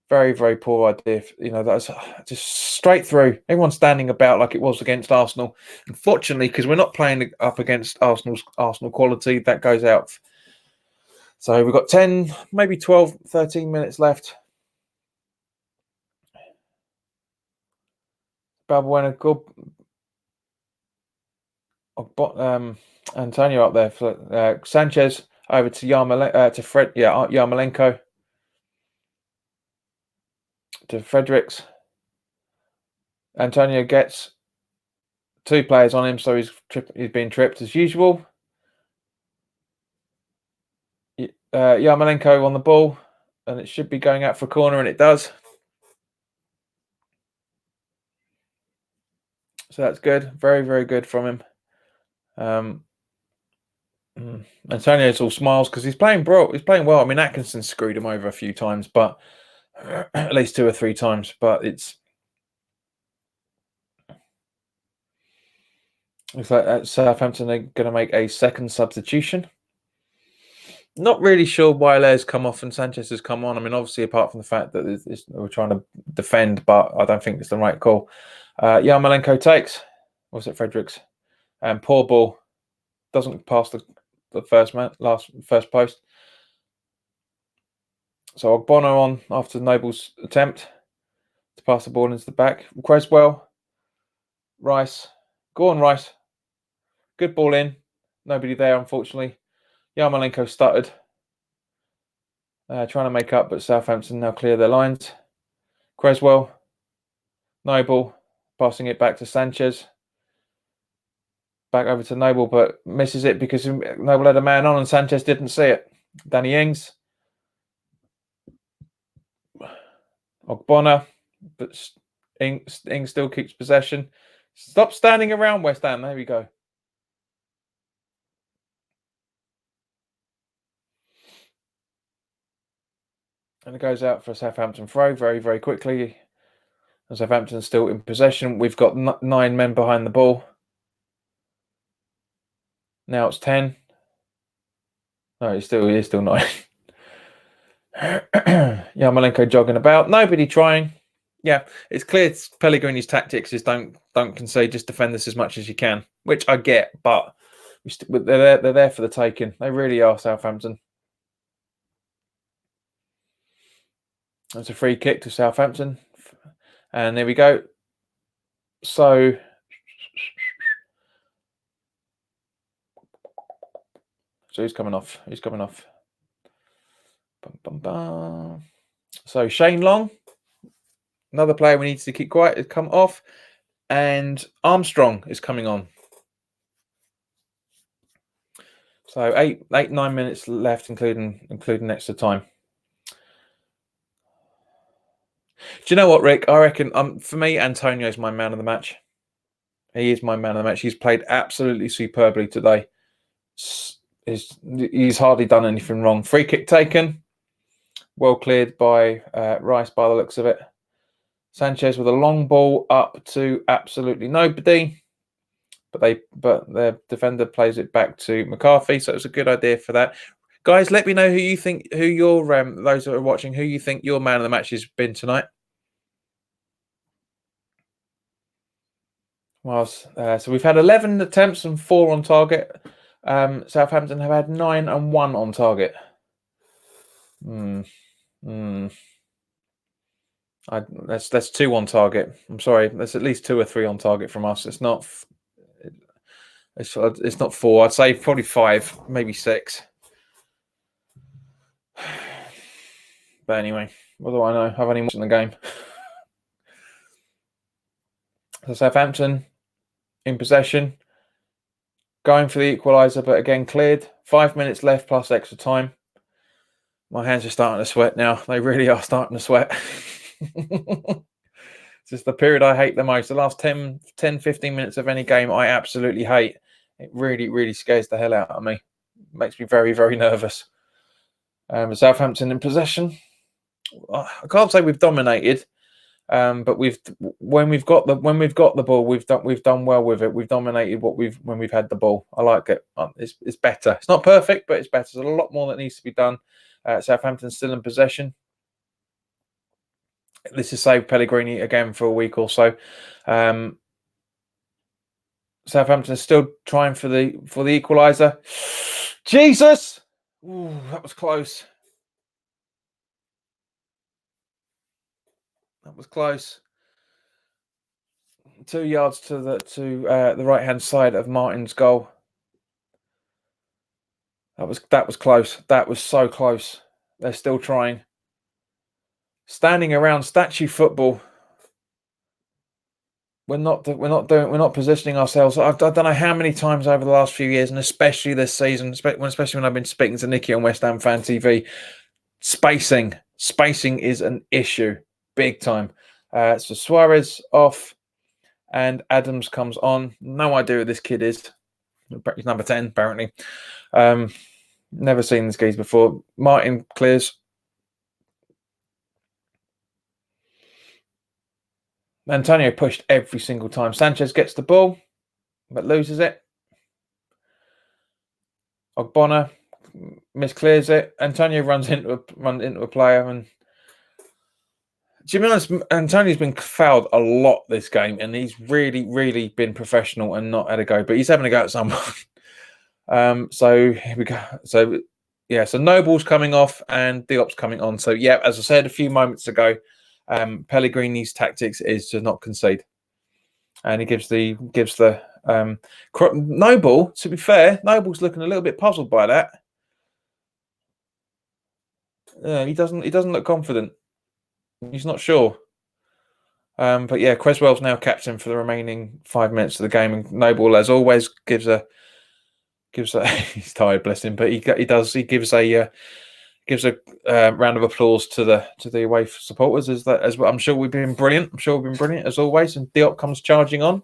Very, very poor idea. You know, that's just straight through. Everyone's standing about like it was against Arsenal. Unfortunately, because we're not playing up against Arsenal quality, that goes out. So we've got 10, maybe 12, 13 minutes left. Balbuena, good. Antonio up there for Sanchez over to Yarmolenko. To Fredericks. Antonio gets 2 players on him, so he's being tripped as usual. Yarmolenko on the ball, and it should be going out for a corner, and it does. So that's good. Very, very good from him. Antonio's all smiles because he's playing well. I mean, Atkinson screwed him over a few times, but at least 2 or 3 times. But it's looks like Southampton are going to make a second substitution. Not really sure why Laire's come off and Sanchez has come on. I mean, obviously, apart from the fact that we're trying to defend, but I don't think it's the right call. Yarmolenko takes. Was it Fredericks? And poor ball. Doesn't pass the first post. So Ogbono on after Noble's attempt to pass the ball into the back. Creswell. Rice. Go on, Rice. Good ball in. Nobody there, unfortunately. Yarmolenko stuttered. Trying to make up, but Southampton now clear their lines. Creswell. Noble. Passing it back to Sanchez. Back over to Noble, but misses it because Noble had a man on and Sanchez didn't see it. Danny Ings. Ogbonna. But Ings still keeps possession. Stop standing around, West Ham. There we go. And it goes out for a Southampton throw very, very quickly. And Southampton's still in possession. We've got 9 men behind the ball. Now it's 10. No, it's still 9. Yarmolenko jogging about. Nobody trying. Yeah, it's clear Pellegrini's tactics is don't concede, just defend this as much as you can, which I get, but they're there for the taking. They really are, Southampton. It's a free kick to Southampton. And there we go. So he's coming off. Bum, bum, bum. So Shane Long, another player we need to keep quiet, has come off. And Armstrong is coming on. So 9 minutes left, including extra time. Do you know what, Rick? I reckon for me, Antonio's my man of the match. He is my man of the match. He's played absolutely superbly today. He's hardly done anything wrong. Free kick taken, well cleared by Rice by the looks of it. Sanchez with a long ball up to absolutely nobody, but the defender plays it back to McCarthy. So it was a good idea for that. Guys, let me know who you think, who your those that are watching, who you think your man of the match has been tonight. Well, so we've had 11 attempts and 4 on target. Southampton have had 9 and 1 on target. That's 2 on target. I'm sorry, that's at least 2 or 3 on target from us. It's not 4. I'd say probably 5, maybe 6. But anyway, what do I know? I've only watched the game. So Southampton in possession, going for the equaliser, but again cleared. 5 minutes left plus extra time. My hands are starting to sweat now. They really are starting to sweat. It's just the period I hate the most. The last 10, 15 minutes of any game I absolutely hate. It really, really scares the hell out of me. It makes me very, very nervous. Southampton in possession. I can't say we've dominated, but when we've got the ball, we've done well with it. We've dominated when we've had the ball. I like it. It's better. It's not perfect, but it's better. There's a lot more that needs to be done. Southampton's still in possession. This has saved Pellegrini again for a week or so. Southampton is still trying for the equaliser. Jesus! Ooh, that was close. That was close. 2 yards to the right hand side of Martin's goal. That was close. That was so close. They're still trying. Standing around statue football. We're not positioning ourselves. I don't know how many times over the last few years, and especially this season, especially when I've been speaking to Nicky on West Ham Fan TV, spacing is an issue, big time. So Suarez off, and Adams comes on. No idea who this kid is. He's number 10, apparently. Never seen this guys before. Martin clears. Antonio pushed every single time. Sanchez gets the ball, but loses it. Ogbonna misclears it. Antonio runs into a player, and to be honest, Antonio's been fouled a lot this game, and he's really, really been professional and not had a go. But he's having a go at someone. So here we go. So yeah, so Noble's coming off and Diop's coming on. So yeah, as I said a few moments ago, Pellegrini's tactics is to not concede, and he gives the Noble. To be fair, Noble's looking a little bit puzzled by that. He doesn't look confident. He's not sure. But yeah, Creswell's now captain for the remaining 5 minutes of the game, and Noble, as always, gives a he's tired, bless him, but he gives a round of applause to the away supporters as well. I'm sure we've been brilliant. As always. And Diop comes charging on.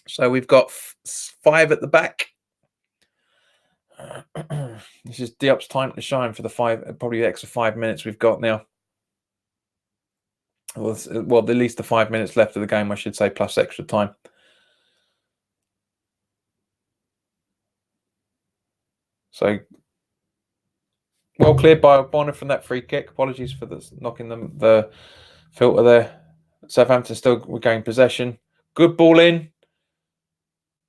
So we've got 5 at the back. This is Diop's time to shine for probably the extra 5 minutes we've got now. Well, at least the 5 minutes left of the game, I should say, plus extra time. So well cleared by Bonner from that free kick. Apologies for knocking the filter there. Southampton still regain possession. Good ball in.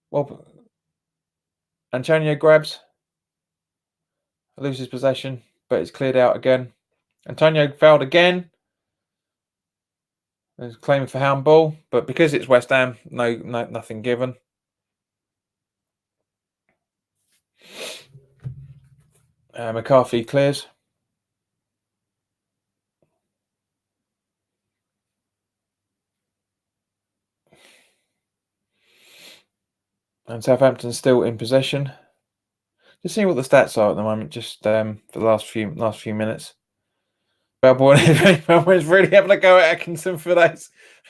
Well, Antonio grabs, loses possession, but it's cleared out again. Antonio fouled again. He's claiming for handball, but because it's West Ham, nothing given. McCarthy clears. And Southampton still in possession. Just seeing what the stats are at the moment, just for the last few minutes. Balboa's really having a go at Atkinson for that.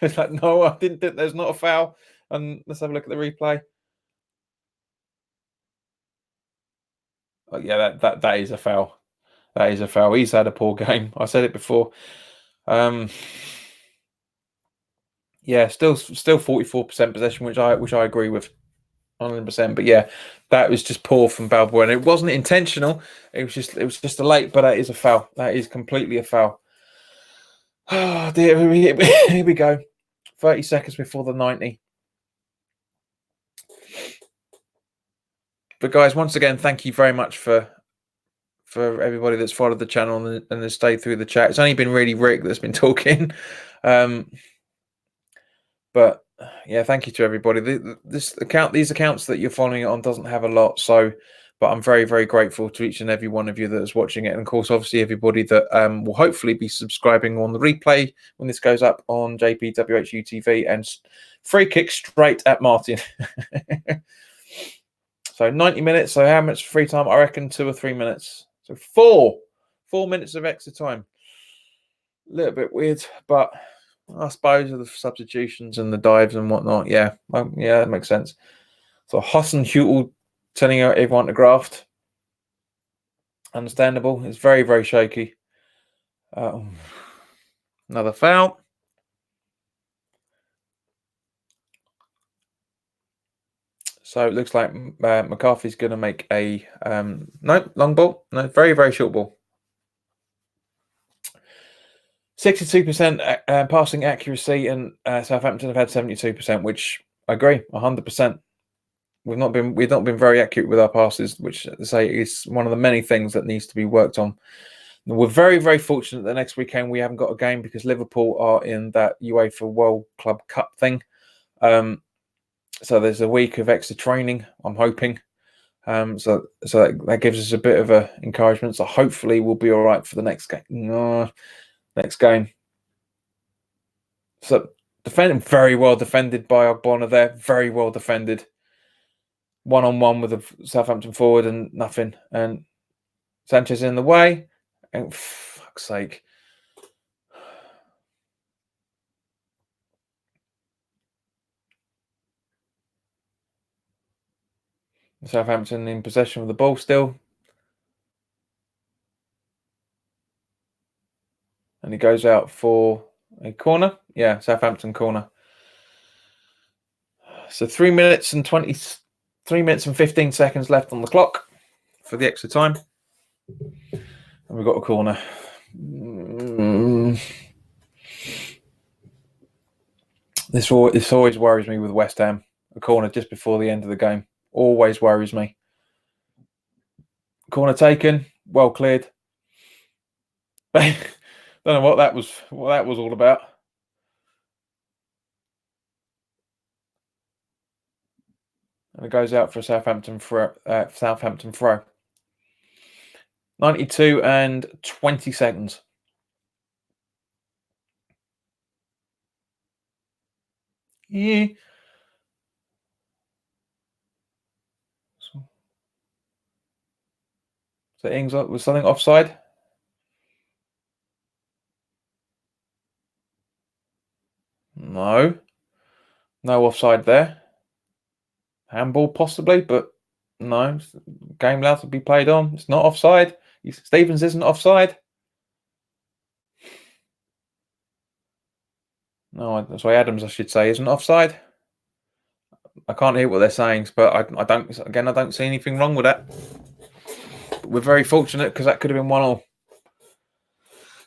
It's like, no, I didn't think there's not a foul. And let's have a look at the replay. Oh, yeah, that is a foul. That is a foul. He's had a poor game. I said it before. Yeah, still 44% possession, which I agree with 100%. But yeah, that was just poor from Balboa, and it wasn't intentional. It was just a late, but that is a foul. That is completely a foul. Oh dear, here we go. 30 seconds before the 90. But guys, once again, thank you very much for everybody that's followed the channel and has stayed through the chat. It's only been really Rick that's been talking. But yeah, thank you to everybody. These accounts that you're following it on doesn't have a lot, so but I'm very, very grateful to each and every one of you that is watching it, and of course, obviously, everybody that will hopefully be subscribing on the replay when this goes up on JPWHU TV, and free kick straight at Martin. So 90 minutes. So how much free time? I reckon 2 or 3 minutes. So 4 minutes of extra time. A little bit weird, but I suppose with the substitutions and the dives and whatnot, yeah, yeah, that makes sense. So Hassan Hutel telling everyone to graft. Understandable. It's very, very shaky. Another foul. So it looks like McCarthy's going to make a no long ball. No, very, very short ball. 62% passing accuracy, and Southampton have had 72%, which I agree 100%. We've not been very accurate with our passes, which I say is one of the many things that needs to be worked on. We're very, very fortunate that next weekend we haven't got a game because Liverpool are in that UEFA World Club Cup thing. So there's a week of extra training, I'm hoping. So that gives us a bit of a encouragement. So hopefully we'll be all right for the next game. Next game. So defending very well defended by Ogbonna there. Very well defended. 1-on-1 with a Southampton forward and nothing. And Sanchez in the way. And fuck's sake. Southampton in possession of the ball still. And he goes out for a corner. Yeah, Southampton corner. So 3 minutes and 15 seconds left on the clock for the extra time. And we've got a corner. This always worries me with West Ham. A corner just before the end of the game. Always worries me. Corner taken. Well cleared. Don't know what that was all about. And it goes out for a Southampton throw. 92 and 20 seconds. Yeah. So Ings was something offside? No. No offside there. Handball possibly, but no. Game allowed to be played on. It's not offside. Stevens isn't offside. No, that's why Adams, I should say, isn't offside. I can't hear what they're saying, but I don't see anything wrong with that. But we're very fortunate because that could have been 1-1.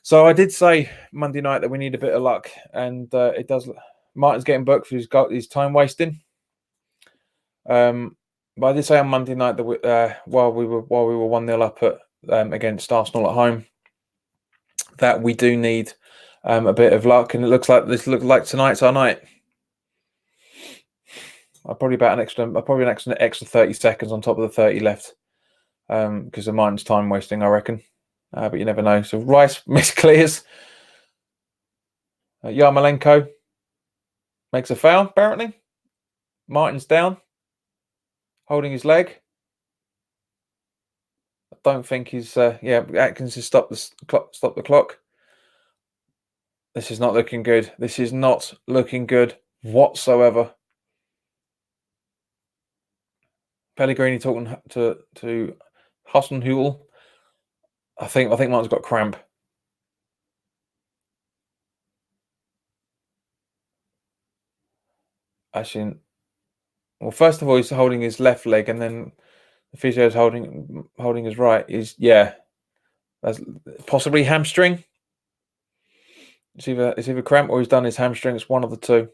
So I did say Monday night that we need a bit of luck, and it does. Martin's getting booked for his time wasting. But I did say on Monday night that while we were 1-0 up at against Arsenal at home, that we do need a bit of luck, and it looks like tonight's our night. I'll probably an extra 30 seconds on top of the 30 left because of Martin's time wasting, I reckon. But you never know. So Rice misclears. Yarmolenko makes a foul, apparently. Martin's down, holding his leg. don't think he's. Yeah, Atkins has stopped the clock. This is not looking good. This is not looking good whatsoever. Pellegrini talking to Hasenhüttl. I think Martin's got cramp. Actually, well, first of all, he's holding his left leg, and then the physio is holding his right. That's possibly hamstring. It's either cramp or he's done his hamstring. It's one of the two.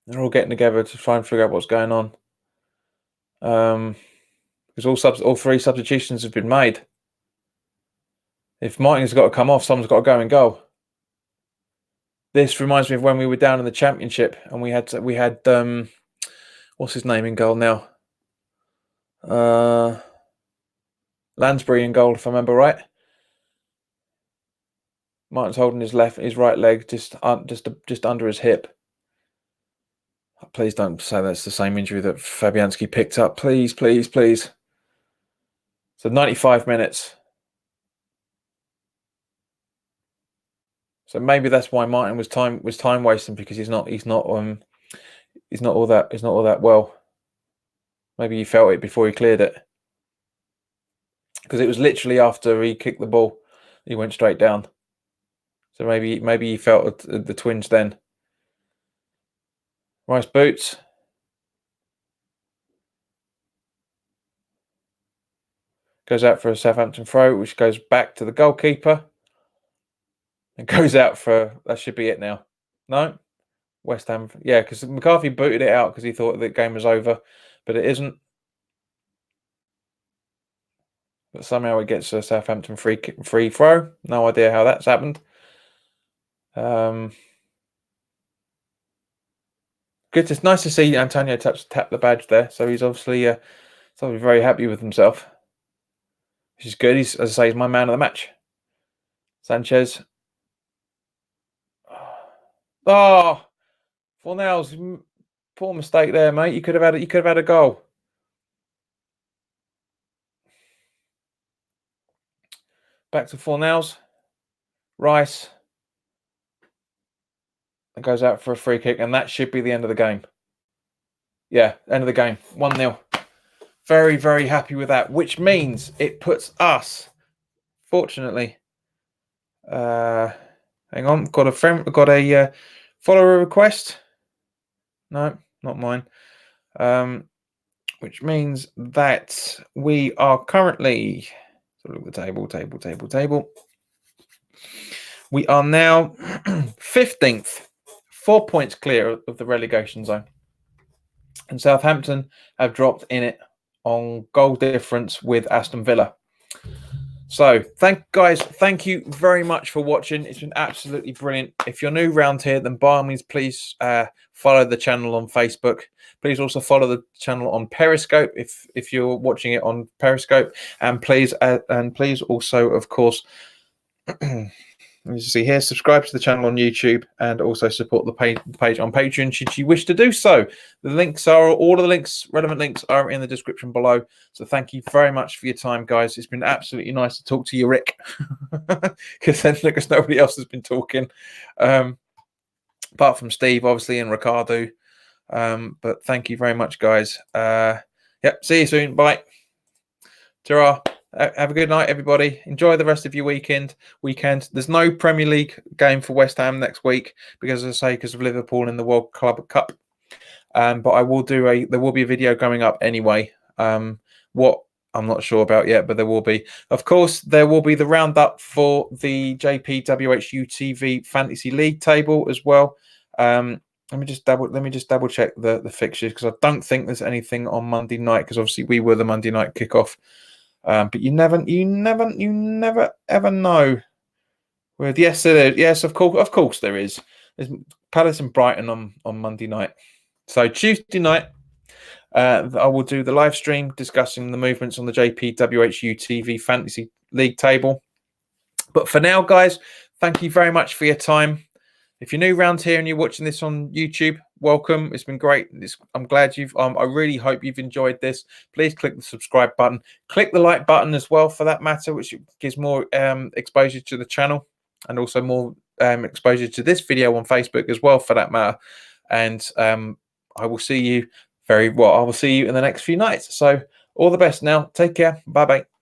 They're all getting together to try and figure out what's going on. Because all three substitutions have been made. If Martin's got to come off, someone's got to go in goal. This reminds me of when we were down in the Championship and we had what's his name in goal now? Lansbury in goal, if I remember right. Martin's holding his right leg just under his hip. Please don't say that's the same injury that Fabianski picked up. Please, please, please. So 95 minutes. So maybe that's why Martin was time wasting, because he's not all that well. Maybe he felt it before he cleared it, because it was literally after he kicked the ball he went straight down. So maybe he felt the twinge then. Rice boots. Goes out for a Southampton throw, which goes back to the goalkeeper. And goes out for, that should be it now. No? West Ham. Yeah, because McCarthy booted it out because he thought the game was over, but it isn't. But somehow it gets a Southampton free throw. No idea how that's happened. Good. It's nice to see Antonio tap the badge there. So he's obviously very happy with himself, which is good. As I say, he's my man of the match. Sanchez. Oh, Fornals, poor mistake there, mate. You could have had a goal. Back to Fornals. Rice. It goes out for a free kick, and that should be the end of the game. Yeah, end of the game. 1-0. Very, very happy with that, which means it puts us, fortunately. Hang on, got a follower request. No, not mine. Which means that we are currently, so look at the table. We are now 15th, 4 points clear of the relegation zone. And Southampton have dropped in it on goal difference with Aston Villa. So thank you very much for watching. It's been absolutely brilliant. If you're new around here, then by all means, please follow the channel on Facebook. Please also follow the channel on Periscope if you're watching it on Periscope, and please also, of course, as you see here, subscribe to the channel on YouTube, and also support the page on Patreon should you wish to do so. All of the relevant links are in the description below. So thank you very much for your time, guys. It's been absolutely nice to talk to you, Rick, because nobody else has been talking, apart from Steve, obviously, and Ricardo. But thank you very much, guys. Yep, see you soon. Bye. Ta-ra. Have a good night, everybody. Enjoy the rest of your weekend. There's no Premier League game for West Ham next week because of Liverpool in the World Club Cup. But there will be a video going up anyway. What I'm not sure about yet, but there will be. Of course, there will be the roundup for the WHU TV Fantasy League table as well. Let me just double check the fixtures, because I don't think there's anything on Monday night, because obviously we were the Monday night kickoff. But you never ever know. Yes, there is. Yes, of course there is. There's Palace and Brighton on Monday night. So Tuesday night, I will do the live stream discussing the movements on the WHU TV Fantasy League table. But for now, guys, thank you very much for your time. If you're new around here and you're watching this on YouTube, welcome. It's been great. I'm glad you've. I really hope you've enjoyed this. Please click the subscribe button. Click the like button as well, for that matter, which gives more exposure to the channel, and also more exposure to this video on Facebook as well, for that matter. And I will see you I will see you in the next few nights. So all the best now. Take care. Bye bye.